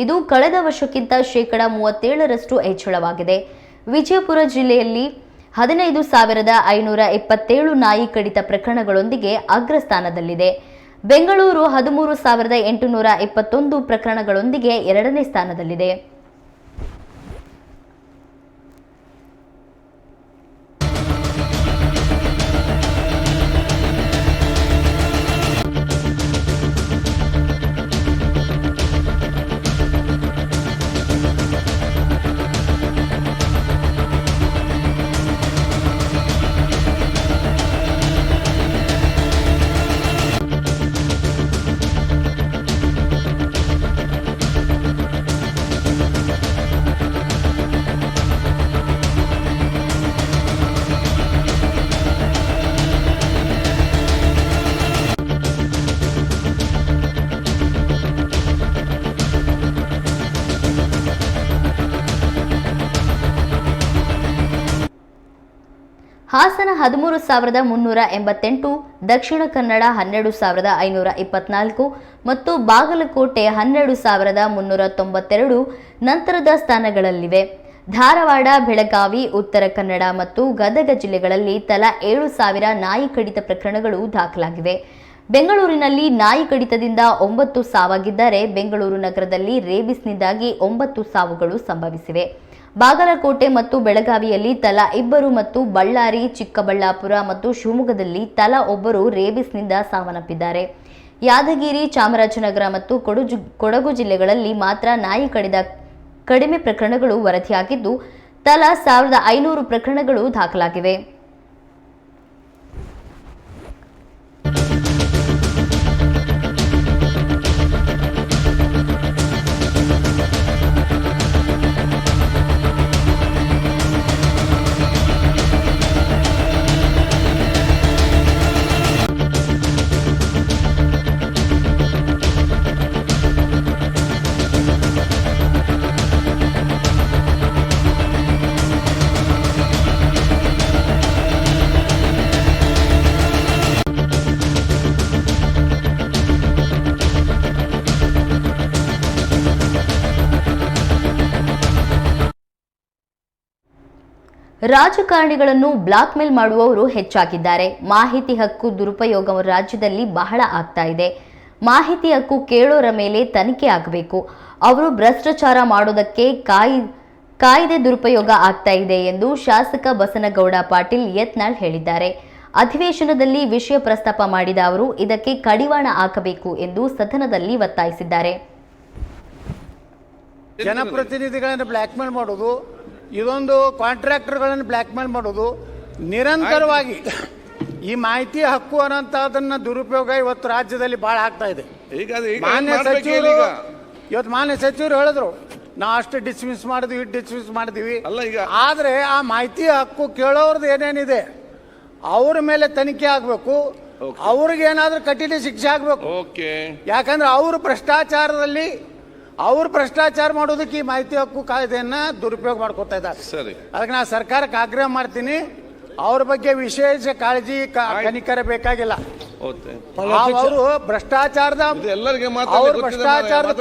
ಇದು ಕಳೆದ ವರ್ಷಕ್ಕಿಂತ ಶೇಕಡ 37ರಷ್ಟು ಹೆಚ್ಚಳವಾಗಿದೆ. ವಿಜಯಪುರ ಜಿಲ್ಲೆಯಲ್ಲಿ 15,527 ನಾಯಿ ಕಡಿತ ಪ್ರಕರಣಗಳೊಂದಿಗೆ ಅಗ್ರಸ್ಥಾನದಲ್ಲಿದೆ. ಬೆಂಗಳೂರು 13,821 ಪ್ರಕರಣಗಳೊಂದಿಗೆ 2ನೇ ಸ್ಥಾನದಲ್ಲಿದೆ. ಹಾಸನ 13,388, ದಕ್ಷಿಣ ಕನ್ನಡ 12,524 ಮತ್ತು ಬಾಗಲಕೋಟೆ 12,392 ನಂತರದ ಸ್ಥಾನಗಳಲ್ಲಿವೆ. ಧಾರವಾಡ, ಬೆಳಗಾವಿ, ಉತ್ತರ ಕನ್ನಡ ಮತ್ತು ಗದಗ ಜಿಲ್ಲೆಗಳಲ್ಲಿ ತಲಾ 7,000 ನಾಯಿ ಕಡಿತ ಪ್ರಕರಣಗಳು ದಾಖಲಾಗಿವೆ. ಬೆಂಗಳೂರಿನಲ್ಲಿ ನಾಯಿ ಕಡಿತದಿಂದ 9 ಸಾವಾಗಿದ್ದರೆ ಬೆಂಗಳೂರು ನಗರದಲ್ಲಿ ರೇಬಿಸ್ನಿಂದಾಗಿ 9 ಸಾವುಗಳು ಸಂಭವಿಸಿವೆ. ಬಾಗಲಕೋಟೆ ಮತ್ತು ಬೆಳಗಾವಿಯಲ್ಲಿ ತಲಾ 2 ಮತ್ತು ಬಳ್ಳಾರಿ, ಚಿಕ್ಕಬಳ್ಳಾಪುರ ಮತ್ತು ಶಿವಮೊಗ್ಗದಲ್ಲಿ ತಲಾ 1 ರೇಬಿಸ್ನಿಂದ ಸಾವನ್ನಪ್ಪಿದ್ದಾರೆ. ಯಾದಗಿರಿ, ಚಾಮರಾಜನಗರ ಮತ್ತು ಕೊಡಗು ಜಿಲ್ಲೆಗಳಲ್ಲಿ ಮಾತ್ರ ನಾಯಿ ಕಡಿದ ಕಡಿಮೆ ಪ್ರಕರಣಗಳು ವರದಿಯಾಗಿದ್ದು ತಲಾ 1,500 ಪ್ರಕರಣಗಳು ದಾಖಲಾಗಿವೆ. ರಾಜಕಾರಣಿಗಳನ್ನು ಬ್ಲಾಕ್ ಮೇಲ್ ಮಾಡುವವರು ಹೆಚ್ಚಾಗಿದ್ದಾರೆ. ಮಾಹಿತಿ ಹಕ್ಕು ದುರುಪಯೋಗ ರಾಜ್ಯದಲ್ಲಿ ಬಹಳ ಆಗ್ತಾ ಇದೆ. ಮಾಹಿತಿ ಹಕ್ಕು ಕೇಳೋರ ಮೇಲೆ ತನಿಖೆ ಆಗಬೇಕು. ಅವರು ಭ್ರಷ್ಟಾಚಾರ ಮಾಡೋದಕ್ಕೆ ಕಾಯ್ದೆ ದುರುಪಯೋಗ ಆಗ್ತಾ ಇದೆ ಎಂದು ಶಾಸಕ ಬಸನಗೌಡ ಪಾಟೀಲ್ ಯತ್ನಾಳ್ ಹೇಳಿದ್ದಾರೆ. ಅಧಿವೇಶನದಲ್ಲಿ ವಿಷಯ ಪ್ರಸ್ತಾಪ ಮಾಡಿದ ಅವರು ಇದಕ್ಕೆ ಕಡಿವಾಣ ಹಾಕಬೇಕು ಎಂದು ಸದನದಲ್ಲಿ ಒತ್ತಾಯಿಸಿದ್ದಾರೆ. ಜನಪ್ರತಿನಿಧಿಗಳನ್ನು ಬ್ಲ್ಯಾಕ್ ಮೇಲ್ ಮಾಡೋದು, ಇದೊಂದು ಕಾಂಟ್ರಾಕ್ಟರ್ಗಳನ್ನು ಬ್ಲ್ಯಾಕ್ ಮೇಲ್ ಮಾಡೋದು, ನಿರಂತರವಾಗಿ ಈ ಮಾಹಿತಿ ಹಕ್ಕು ಅನ್ನೋಂಥದ್ದನ್ನ ದುರುಪಯೋಗ ಇವತ್ತು ರಾಜ್ಯದಲ್ಲಿ ಭಾಳ ಆಗ್ತಾ ಇದೆ. ಮಾನ್ಯ ಸಚಿವರು ಹೇಳಿದ್ರು ನಾವು ಅಷ್ಟು ಡಿಸ್ಮಿಸ್ ಮಾಡಿದ್ವಿ, ಇಟ್ಟು ಡಿಸ್ಮಿಸ್ ಮಾಡಿದ್ವಿ. ಆದರೆ ಆ ಮಾಹಿತಿ ಹಕ್ಕು ಕೇಳೋರ್ದು ಏನೇನಿದೆ ಅವ್ರ ಮೇಲೆ ತನಿಖೆ ಆಗಬೇಕು, ಅವ್ರಿಗೆ ಏನಾದರೂ ಕಠಿಣ ಶಿಕ್ಷೆ ಆಗಬೇಕು. ಯಾಕಂದ್ರೆ ಅವರು ಭ್ರಷ್ಟಾಚಾರ ಮಾಡೋದಕ್ಕೆ ಈ ಮಾಹಿತಿ ಹಕ್ಕು ಕಾಯ್ದೆಯನ್ನ ದುರುಪಯೋಗ ಮಾಡ್ಕೊತಾ ಇದ್ದಾರೆ. ಅದಕ್ಕೆ ನಾನು ಸರ್ಕಾರಕ್ಕೆ ಆಗ್ರಹ ಮಾಡ್ತೀನಿ, ಅವ್ರ ಬಗ್ಗೆ ವಿಶೇಷ ಕಾಳಜಿ ಕನಿಕರ ಬೇಕಾಗಿಲ್ಲ. ಅವರು ಭ್ರಷ್ಟಾಚಾರದ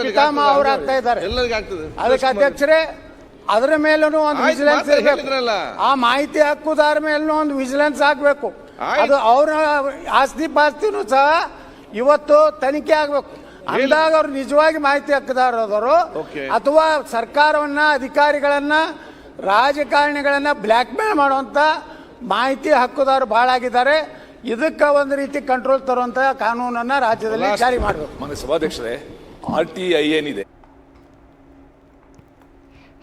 ಪಿತಾಮಹ ಅವ್ರು ಆಗ್ತಾ ಇದ್ದಾರೆ. ಅದಕ್ಕೆ ಅಧ್ಯಕ್ಷರೇ, ಅದರ ಮೇಲೂ ಒಂದು ವಿಜಿಲೆನ್ಸ್ ಇರಬೇಕು. ಆ ಮಾಹಿತಿ ಹಕ್ಕುದಾರ ಮೇಲೂ ಒಂದು ವಿಜಿಲೆನ್ಸ್ ಆಗಬೇಕು. ಅದು ಅವ್ರ ಆಸ್ತಿ ಪಾಸ್ತಿನೂ ಸಹ ಇವತ್ತು ತನಿಖೆ ಆಗಬೇಕು. ಅಂದಾಗ ಅವ್ರು ನಿಜವಾಗಿ ಮಾಹಿತಿ ಹಕ್ಕುದಾರರು ಅಥವಾ ಸರ್ಕಾರವನ್ನ, ಅಧಿಕಾರಿಗಳನ್ನ, ರಾಜಕಾರಣಿಗಳನ್ನ ಬ್ಲ್ಯಾಕ್ ಮೇಲ್ ಮಾಡುವಂತ ಮಾಹಿತಿ ಹಕ್ಕುದಾರರು ಬಹಳ ಆಗಿದ್ದಾರೆ. ಇದಕ್ಕೆ ಒಂದು ರೀತಿ ಕಂಟ್ರೋಲ್ ತರುವಂತ ಕಾನೂನನ್ನ ರಾಜ್ಯದಲ್ಲಿ ಜಾರಿ ಮಾಡಬೇಕು. ಮಾನ್ಯ ಸಭಾಧ್ಯಕ್ಷರೇ, RTI ಏನಿದೆ,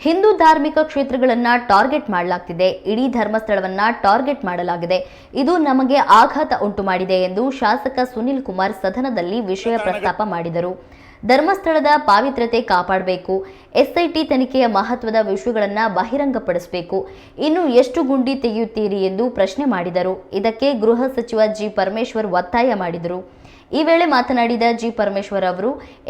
ಹಿಂದೂ ಧಾರ್ಮಿಕ ಕ್ಷೇತ್ರಗಳನ್ನ ಟಾರ್ಗೆಟ್ ಮಾಡಲಾಗ್ತಿದೆ, ಇಡೀ ಧರ್ಮಸ್ಥಳವನ್ನ ಟಾರ್ಗೆಟ್ ಮಾಡಲಾಗಿದೆ, ಇದು ನಮಗೆ ಆಘಾತ ಉಂಟು ಮಾಡಿದೆ ಎಂದು ಶಾಸಕ ಸುನಿಲ್ ಕುಮಾರ್ ಸದನದಲ್ಲಿ ವಿಷಯ ಪ್ರಸ್ತಾಪ ಮಾಡಿದರು. ಧರ್ಮಸ್ಥಳದ ಪಾವಿತ್ರ್ಯತೆ ಕಾಪಾಡಬೇಕು, SIT ತನಿಖೆಯ ಮಹತ್ವದ ವಿಷಯಗಳನ್ನು ಬಹಿರಂಗಪಡಿಸಬೇಕು, ಇನ್ನು ಎಷ್ಟು ಗುಂಡಿ ತೆಗೆಯುತ್ತೀರಿ ಎಂದು ಪ್ರಶ್ನೆ ಮಾಡಿದರು. ಇದಕ್ಕೆ ಗೃಹ ಸಚಿವ ಜಿ ಪರಮೇಶ್ವರ್ ಒತ್ತಾಯ ಮಾಡಿದರು. ಈ ವೇಳೆ ಮಾತನಾಡಿದ ಜಿ ಪರಮೇಶ್ವರ್ ಅವರು,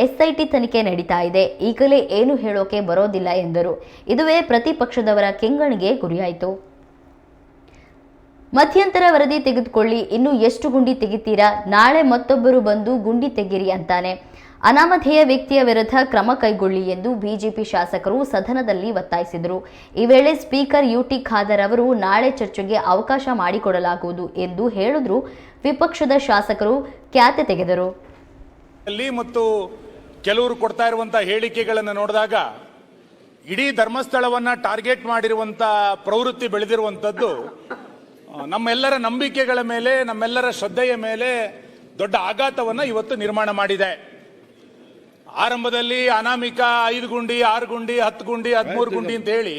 SIT ತನಿಖೆ ನಡೀತಾ ಇದೆ, ಈಗಲೇ ಏನು ಹೇಳೋಕೆ ಬರೋದಿಲ್ಲ ಎಂದರು. ಇದುವೇ ಪ್ರತಿಪಕ್ಷದವರ ಕೆಂಗಣಿಗೆ ಗುರಿಯಾಯಿತು. ಮಧ್ಯಂತರ ವರದಿ ತೆಗೆದುಕೊಳ್ಳಿ, ಇನ್ನು ಎಷ್ಟು ಗುಂಡಿ ತೆಗಿತೀರಾ, ನಾಳೆ ಮತ್ತೊಬ್ಬರು ಬಂದು ಗುಂಡಿ ತೆಗೀರಿ ಅಂತಾನೆ, ಅನಾಮಧೇಯ ವ್ಯಕ್ತಿಯ ವಿರುದ್ಧ ಕ್ರಮ ಕೈಗೊಳ್ಳಿ ಎಂದು ಬಿಜೆಪಿ ಶಾಸಕರು ಸದನದಲ್ಲಿ ಒತ್ತಾಯಿಸಿದರು. ಈ ವೇಳೆ ಸ್ಪೀಕರ್ UT ಖಾದರ್ ಅವರು ನಾಳೆ ಚರ್ಚೆಗೆ ಅವಕಾಶ ಮಾಡಿಕೊಡಲಾಗುವುದು ಎಂದು ಹೇಳಿದ್ರು. ವಿಪಕ್ಷದ ಶಾಸಕರು ಖ್ಯಾತೆ ತೆಗೆದರು. ಮತ್ತು ಕೆಲವರು ಕೊಡ್ತಾ ಇರುವಂತಹ ಹೇಳಿಕೆಗಳನ್ನು ನೋಡಿದಾಗ ಇಡೀ ಧರ್ಮಸ್ಥಳವನ್ನ ಟಾರ್ಗೆಟ್ ಮಾಡಿರುವಂತ ಪ್ರವೃತ್ತಿ ಬೆಳೆದಿರುವಂತದ್ದು ನಮ್ಮೆಲ್ಲರ ನಂಬಿಕೆಗಳ ಮೇಲೆ, ನಮ್ಮೆಲ್ಲರ ಶ್ರದ್ಧೆಯ ಮೇಲೆ ದೊಡ್ಡ ಆಘಾತವನ್ನ ಇವತ್ತು ನಿರ್ಮಾಣ ಮಾಡಿದೆ. ಆರಂಭದಲ್ಲಿ ಅನಾಮಿಕ 5 ಗುಂಡಿ, 6 ಗುಂಡಿ, 10 ಗುಂಡಿ, 13 ಗುಂಡಿ ಅಂತ ಹೇಳಿ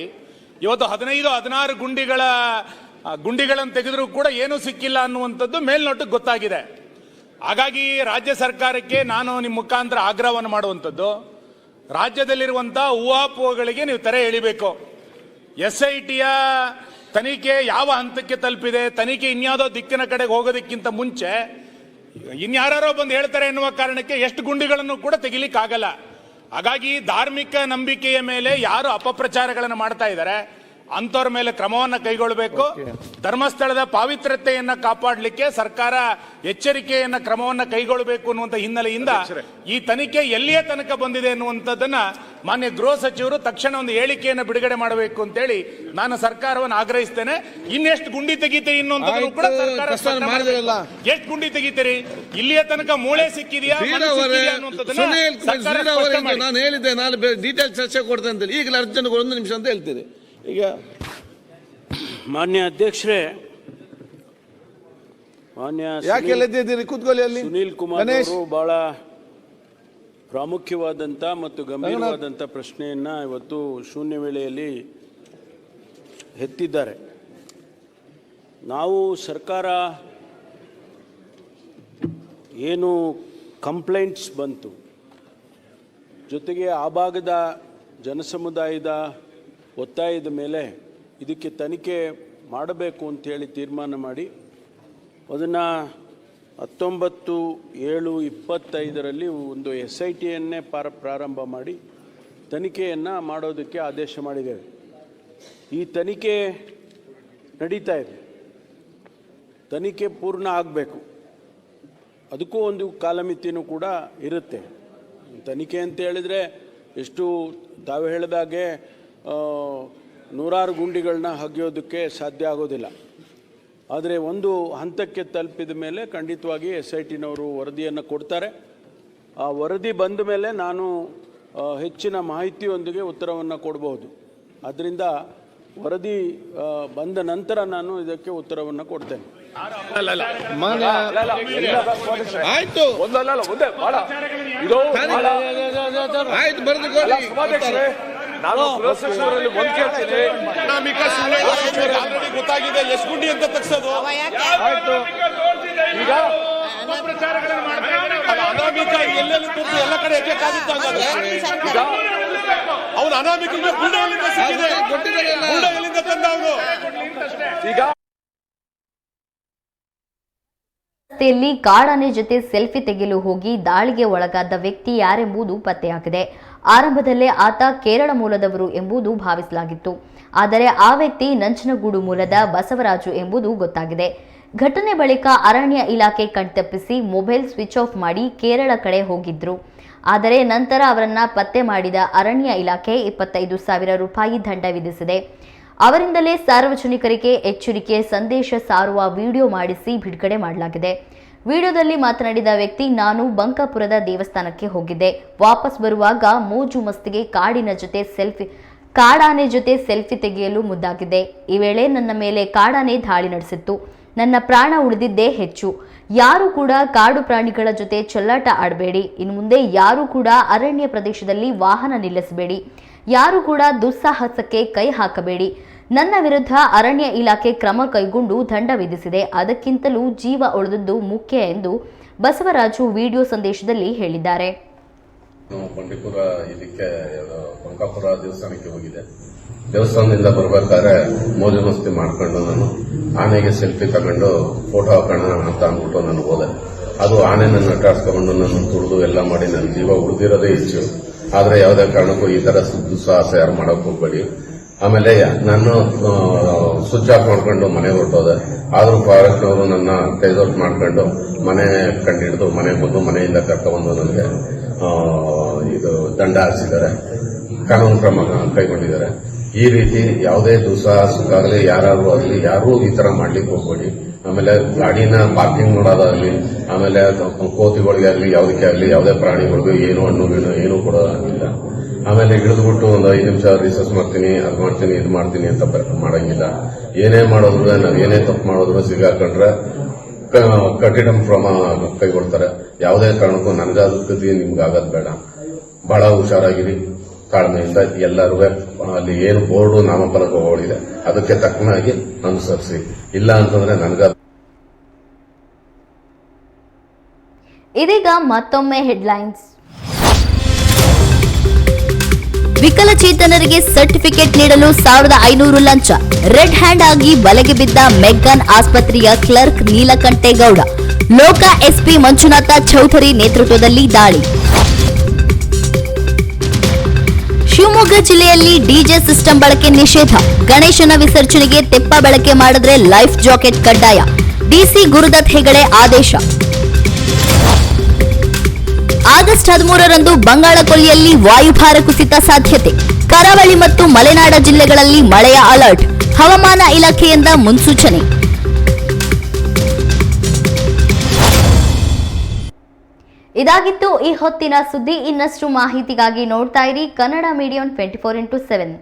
ಇವತ್ತು 15-16 ಗುಂಡಿಗಳನ್ನು ತೆಗೆದರೂ ಕೂಡ ಏನೂ ಸಿಕ್ಕಿಲ್ಲ ಅನ್ನುವಂಥದ್ದು ಮೇಲ್ನೋಟಕ್ಕೆ ಗೊತ್ತಾಗಿದೆ. ಹಾಗಾಗಿ ರಾಜ್ಯ ಸರ್ಕಾರಕ್ಕೆ ನಾನು ನಿಮ್ಮ ಮುಖಾಂತರ ಆಗ್ರಹವನ್ನು ಮಾಡುವಂಥದ್ದು, ರಾಜ್ಯದಲ್ಲಿರುವಂತಹ ಊಹಾಪೋಹಗಳಿಗೆ ನೀವು ತೆರೆ ಎಳಿಬೇಕು. SITಯ ತನಿಖೆ ಯಾವ ಹಂತಕ್ಕೆ ತಲುಪಿದೆ, ತನಿಖೆ ಇನ್ಯಾವುದೋ ದಿಕ್ಕಿನ ಕಡೆಗೆ ಹೋಗೋದಕ್ಕಿಂತ ಮುಂಚೆ ಇನ್ಯಾರೋ ಬಂದು ಹೇಳ್ತಾರೆ ಎನ್ನುವ ಕಾರಣಕ್ಕೆ ಎಷ್ಟು ಗುಂಡಿಗಳನ್ನು ಕೂಡ ತೆಗಿಲಿಕ್ಕಾಗಲ್ಲ. ಹಾಗಾಗಿ ಧಾರ್ಮಿಕ ನಂಬಿಕೆಯ ಮೇಲೆ ಯಾರು ಅಪಪ್ರಚಾರಗಳನ್ನು ಮಾಡ್ತಾ ಇದ್ದಾರೆ ಅಂತವ್ರ ಮೇಲೆ ಕ್ರಮವನ್ನು ಕೈಗೊಳ್ಳಬೇಕು. ಧರ್ಮಸ್ಥಳದ ಪಾವಿತ್ರ್ಯತೆಯನ್ನ ಕಾಪಾಡಲಿಕ್ಕೆ ಸರ್ಕಾರ ಎಚ್ಚರಿಕೆಯನ್ನ ಕ್ರಮವನ್ನು ಕೈಗೊಳ್ಳಬೇಕು ಅನ್ನುವಂಥ ಹಿನ್ನೆಲೆಯಿಂದ ಈ ತನಿಖೆ ಎಲ್ಲಿಯ ತನಕ ಬಂದಿದೆ ಅನ್ನುವಂಥದ್ದನ್ನ ಮಾನ್ಯ ಗೃಹ ಸಚಿವರು ತಕ್ಷಣ ಒಂದು ಹೇಳಿಕೆಯನ್ನು ಬಿಡುಗಡೆ ಮಾಡಬೇಕು ಅಂತೇಳಿ ನಾನು ಸರ್ಕಾರವನ್ನು ಆಗ್ರಹಿಸ್ತೇನೆ. ಇನ್ನೆಷ್ಟು ಗುಂಡಿ ತೆಗಿತೀರಿ ಇನ್ನೊಂದು ಕೂಡ ಸರ್ಕಾರ ಎಷ್ಟು ಗುಂಡಿ ತೆಗಿತೀರಿ, ಇಲ್ಲಿಯ ತನಕ ಮೂಳೆ ಸಿಕ್ಕಿದೆಯಾ ನಾನು ಹೇಳಿದ್ದೆ, ನಾನು ಡೀಟೇಲ್ ಚರ್ಚೆ ಕೊಡ್ತೇನೆ ಅಂತ. ಈಗಲೇ ಅರ್ಜೆಂಟ್ 1 ನಿಮಿಷ ಅಂತ ಹೇಳ್ತೀರಿ. ಈಗ ಮಾನ್ಯ ಅಧ್ಯಕ್ಷರೇ, ಮಾನ್ಯ ಕೂತ್ಕೊಳ್ಳಿ ಅಲ್ಲಿ. ಸುನೀಲ್ ಕುಮಾರ್ ಅವರು ಬಹಳ ಪ್ರಾಮುಖ್ಯವಾದಂಥ ಮತ್ತು ಗಂಭೀರವಾದಂಥ ಪ್ರಶ್ನೆಯನ್ನ ಇವತ್ತು ಶೂನ್ಯ ವೇಳೆಯಲ್ಲಿ ಎತ್ತಿದ್ದಾರೆ. ನಾವು ಸರ್ಕಾರ ಏನು ಕಂಪ್ಲೇಂಟ್ಸ್ ಬಂತು, ಜೊತೆಗೆ ಆ ಭಾಗದ ಜನಸಮುದಾಯದ ಒತ್ತಾಯದ ಮೇಲೆ ಇದಕ್ಕೆ ತನಿಖೆ ಮಾಡಬೇಕು ಅಂಥೇಳಿ ತೀರ್ಮಾನ ಮಾಡಿ ಅದನ್ನು 19/7/25 ಒಂದು SITಯನ್ನೇ ಪ್ರಾರಂಭ ಮಾಡಿ ತನಿಖೆಯನ್ನು ಮಾಡೋದಕ್ಕೆ ಆದೇಶ ಮಾಡಿದ್ದೇವೆ. ಈ ತನಿಖೆ ನಡೀತಾ ಇದೆ. ತನಿಖೆ ಪೂರ್ಣ ಆಗಬೇಕು, ಅದಕ್ಕೂ ಒಂದು ಕಾಲಮಿತಿನೂ ಕೂಡ ಇರುತ್ತೆ. ತನಿಖೆ ಅಂತ ಹೇಳಿದರೆ ಎಷ್ಟು ತಾವು ಹೇಳಿದಾಗೆ 100 ಗುಂಡಿಗಳನ್ನ ಹಗಿಯೋದಕ್ಕೆ ಸಾಧ್ಯ ಆಗೋದಿಲ್ಲ. ಆದರೆ ಒಂದು ಹಂತಕ್ಕೆ ತಲುಪಿದ ಮೇಲೆ ಖಂಡಿತವಾಗಿ SITನವರು ವರದಿಯನ್ನು ಕೊಡ್ತಾರೆ. ಆ ವರದಿ ಬಂದ ಮೇಲೆ ನಾನು ಹೆಚ್ಚಿನ ಮಾಹಿತಿಯೊಂದಿಗೆ ಉತ್ತರವನ್ನು ಕೊಡಬಹುದು. ಆದ್ದರಿಂದ ವರದಿ ಬಂದ ನಂತರ ನಾನು ಇದಕ್ಕೆ ಉತ್ತರವನ್ನು ಕೊಡ್ತೇನೆ. ಆಯ್ತು, ಆಯ್ತು, ಬರೆದುಕೊಳ್ಳಿ. ನಾನು ಒಂದು ಕೇಳ್ತೀನಿ, ಗೊತ್ತಾಗಿದೆ ಎಷ್ಟು ಗುಂಡಿ ಅಂತ ತಗ್ಸೋದು. ಈಗ ಅನಾಮಿಕ ಎಲ್ಲೆಲ್ಲಿ ಎಲ್ಲ ಕಡೆ ಎಕ್ಕಾಗಿತ್ತು. ಅವನು ಅನಾಮಿಕರಿಗೆ ಬುಲ್ಡೋಗಲಿಂದ ಸಿಕ್ಕಿದೆ, ಬುಲ್ಡೋಗಲಿಂದ ತಂದ ಅವನು. ಈಗ ರಸ್ತೆಯಲ್ಲಿ ಕಾಡಾನೆ ಜೊತೆ ಸೆಲ್ಫಿ ತೆಗೆಯಲು ಹೋಗಿ ದಾಳಿಗೆ ಒಳಗಾದ ವ್ಯಕ್ತಿ ಯಾರೆಂಬುದು ಪತ್ತೆಯಾಗಿದೆ. ಆರಂಭದಲ್ಲೇ ಆತ ಕೇರಳ ಮೂಲದವರು ಎಂಬುದು ಭಾವಿಸಲಾಗಿತ್ತು. ಆದರೆ ಆ ವ್ಯಕ್ತಿ ನಂಜನಗೂಡು ಮೂಲದ ಬಸವರಾಜು ಎಂಬುದು ಗೊತ್ತಾಗಿದೆ. ಘಟನೆ ಬಳಿಕ ಅರಣ್ಯ ಇಲಾಖೆ ಕಣ್ತಪ್ಪಿಸಿ ಮೊಬೈಲ್ ಸ್ವಿಚ್ ಆಫ್ ಮಾಡಿ ಕೇರಳ ಕಡೆ ಹೋಗಿದ್ರು. ಆದರೆ ನಂತರ ಅವರನ್ನ ಪತ್ತೆ ಮಾಡಿದ ಅರಣ್ಯ ಇಲಾಖೆ 25,000 ರೂಪಾಯಿ ದಂಡ ವಿಧಿಸಿದೆ. ಅವರಿಂದಲೇ ಸಾರ್ವಜನಿಕರಿಗೆ ಎಚ್ಚರಿಕೆ ಸಂದೇಶ ಸಾರುವ ವಿಡಿಯೋ ಮಾಡಿಸಿ ಬಿಡುಗಡೆ ಮಾಡಲಾಗಿದೆ. ವಿಡಿಯೋದಲ್ಲಿ ಮಾತನಾಡಿದ ವ್ಯಕ್ತಿ, ನಾನು ಬಂಕಾಪುರದ ದೇವಸ್ಥಾನಕ್ಕೆ ಹೋಗಿದ್ದೆ. ವಾಪಸ್ ಬರುವಾಗ ಮೋಜು ಮಸ್ತಿಗೆ ಕಾಡಾನೆ ಜೊತೆ ಸೆಲ್ಫಿ ತೆಗೆಯಲು ಮುದ್ದಾಗಿದೆ. ಈ ವೇಳೆ ನನ್ನ ಮೇಲೆ ಕಾಡಾನೆ ದಾಳಿ ನಡೆಸಿತ್ತು. ನನ್ನ ಪ್ರಾಣ ಉಳಿದಿದ್ದೇ ಹೆಚ್ಚು. ಯಾರು ಕೂಡ ಕಾಡು ಪ್ರಾಣಿಗಳ ಜೊತೆ ಚೆಲ್ಲಾಟ ಆಡಬೇಡಿ. ಇನ್ನು ಮುಂದೆ ಯಾರು ಕೂಡ ಅರಣ್ಯ ಪ್ರದೇಶದಲ್ಲಿ ವಾಹನ ನಿಲ್ಲಿಸಬೇಡಿ. ಯಾರು ಕೂಡ ದುಸ್ಸಾಹಸಕ್ಕೆ ಕೈ ಹಾಕಬೇಡಿ. ನನ್ನ ವಿರುದ್ಧ ಅರಣ್ಯ ಇಲಾಖೆ ಕ್ರಮ ಕೈಗೊಂಡು ದಂಡ ವಿಧಿಸಿದೆ. ಅದಕ್ಕಿಂತಲೂ ಜೀವ ಉಳಿದದ್ದು ಮುಖ್ಯ ಎಂದು ಬಸವರಾಜು ವಿಡಿಯೋ ಸಂದೇಶದಲ್ಲಿ ಹೇಳಿದ್ದಾರೆ. ಬಂಡೀಪುರ ಇದಕ್ಕೆ ಬಂಕಾಪುರ ದೇವಸ್ಥಾನಕ್ಕೆ ಹೋಗಿದೆ. ದೇವಸ್ಥಾನದಿಂದ ಬರಬೇಕಾದ್ರೆ ಮೋಜು ಮಸ್ತಿ ಮಾಡ್ಕೊಂಡು ನಾನು ಆನೆಗೆ ಸೆಲ್ಫಿ ತಗೊಂಡು ಫೋಟೋ ಹಾಕೋಣ ಅಂತ ಅಂದ್ಬಿಟ್ಟು ನಾನು ಹೋದೆ. ಅದು ಆನೆ ನನ್ನ ಅಟ್ಟಾಡ್ಸ್ಕೊಂಡು ನನ್ನ ತುಳಿದು ಎಲ್ಲ ಮಾಡಿ ನನ್ನ ಜೀವ ಉಳಿದಿರೋದೇ ಹೆಚ್ಚು. ಆದರೆ ಯಾವುದೇ ಕಾರಣಕ್ಕೂ ಈ ತರ ದುಸ್ಸಾಹಸ ಯಾರು ಮಾಡಕ್ ಹೋಗ್ಬೇಡಿ. ಆಮೇಲೆ ನಾನು ಸ್ವಿಚ್ ಆಫ್ ಮಾಡ್ಕೊಂಡು ಮನೆಗೆ ಹೊರಟೋದೆ. ಆದ್ರೂ ಫಾರೆಸ್ಟ್ನವರು ನನ್ನ ಟೇಸ್ ಮಾಡ್ಕೊಂಡು ಮನೆ ಕಂಡಿಡಿದು ಮನೆಗೆ ಬಂದು ಮನೆಯಿಂದ ಕರ್ಕೊಂಡ್ಬಂದು ನನಗೆ ಇದು ದಂಡ ಹಾರಿಸಿದ್ದಾರೆ, ಕಾನೂನು ಕ್ರಮ ಕೈಗೊಂಡಿದ್ದಾರೆ. ಈ ರೀತಿ ಯಾವುದೇ ದುಸ್ಸಾಹಸಕ್ಕಾಗಲಿ ಯಾರು ಆಗಲಿ ಯಾರೂ ಈ ತರ ಮಾಡ್ಲಿಕ್ಕೆ ಹೋಗ್ಬೇಡಿ. ಆಮೇಲೆ ಗಾಡಿನ ಪಾರ್ಕಿಂಗ್ ಮಾಡೋದಾಗ್ಲಿ, ಆಮೇಲೆ ಕೋತಿಗಳಿಗೆ ಆಗಲಿ ಯಾವುದಕ್ಕೆ ಆಗಲಿ ಯಾವುದೇ ಪ್ರಾಣಿಗಳಿಗೂ ಏನು ಹಣ್ಣು ಗಿಣ್ಣು ಏನೂ ಕೊಡೋದಿಲ್ಲ. ಆಮೇಲೆ ಹಿಡಿದ್ಬಿಟ್ಟು ಒಂದು 5 ನಿಮಿಷ ರಿಸರ್ಚ್ ಮಾಡ್ತೀನಿ, ಅದು ಮಾಡ್ತೀನಿ, ಇದು ಮಾಡ್ತೀನಿ ಅಂತ ಮಾಡಂಗಿಲ್ಲ. ಏನೇ ಮಾಡೋದ್ರು, ನಾವು ಏನೇ ತಪ್ಪು ಮಾಡಿದ್ರು ಸಿಗಾಕೊಂಡ್ರೆ ಕಠಿಣ ಕ್ರಮ ಕೈಗೊಳ್ತಾರೆ. ಯಾವುದೇ ಕಾರಣಕ್ಕೂ ನನಗಾದ ಗತಿ ನಿಮ್ಗೆ ಆಗೋದು ಬೇಡ. ಬಹಳ ಹುಷಾರಾಗಿರಿ, ತಾಳ್ಮೆಯಿಂದ ಎಲ್ಲರೂ ಅಲ್ಲಿ ಏನು ಬೋರ್ಡು ನಾಮಫಲಕಗಳಿದೆ ಅದಕ್ಕೆ ತಕ್ಕನಾಗಿ ಅನುಸರಿಸಿ. ಇಲ್ಲ ಅಂತಂದ್ರೆ ನನಗಾದ. ಇದೀಗ ಮತ್ತೊಮ್ಮೆ ಹೆಡ್ಲೈನ್ಸ್. ವಿಕಲಚೇತನರಿಗೆ ಸರ್ಟಿಫಿಕೇಟ್ ನೀಡಲು 1,500 ಲಂಚ. ರೆಡ್ ಹ್ಯಾಂಡ್ ಆಗಿ ಬಲೆಗೆ ಬಿದ್ದ ಮೆಗ್ಗಾನ್ ಆಸ್ಪತ್ರೆಯ ಕ್ಲರ್ಕ್ ನೀಲಕಂಠೇಗೌಡ. ಲೋಕ ಎಸ್ಪಿ ಮಂಜುನಾಥ ಚೌಧರಿ ನೇತೃತ್ವದಲ್ಲಿ ದಾಳಿ. ಶಿವಮೊಗ್ಗ ಜಿಲ್ಲೆಯಲ್ಲಿ ಡಿಜೆ ಸಿಸ್ಟಮ್ ಬಳಕೆ ನಿಷೇಧ. ಗಣೇಶನ ವಿಸರ್ಜನೆಗೆ ತೆಪ್ಪ ಬಳಕೆ ಮಾಡಿದ್ರೆ ಲೈಫ್ ಜಾಕೆಟ್ ಕಡ್ಡಾಯ. ಡಿಸಿ ಗುರುದತ್ ಹೆಗಡೆ ಆದೇಶ. ಆಗಸ್ಟ್ 13ರಂದು ಬಂಗಾಳಕೊಲ್ಲಿಯಲ್ಲಿ ವಾಯುಭಾರ ಕುಸಿತ ಸಾಧ್ಯತೆ. ಕರಾವಳಿ ಮತ್ತು ಮಲೆನಾಡ ಜಿಲ್ಲೆಗಳಲ್ಲಿ ಮಳೆಯ ಅಲರ್ಟ್. ಹವಾಮಾನ ಇಲಾಖೆಯಿಂದ ಮುನ್ಸೂಚನೆ. ಇದಾಗಿತ್ತು ಈ ಹೊತ್ತಿನ ಸುದ್ದಿ. ಇನ್ನಷ್ಟು ಮಾಹಿತಿಗಾಗಿ ನೋಡ್ತಾ ಇರಿ ಕನ್ನಡ ಮೀಡಿಯಂ 24x7.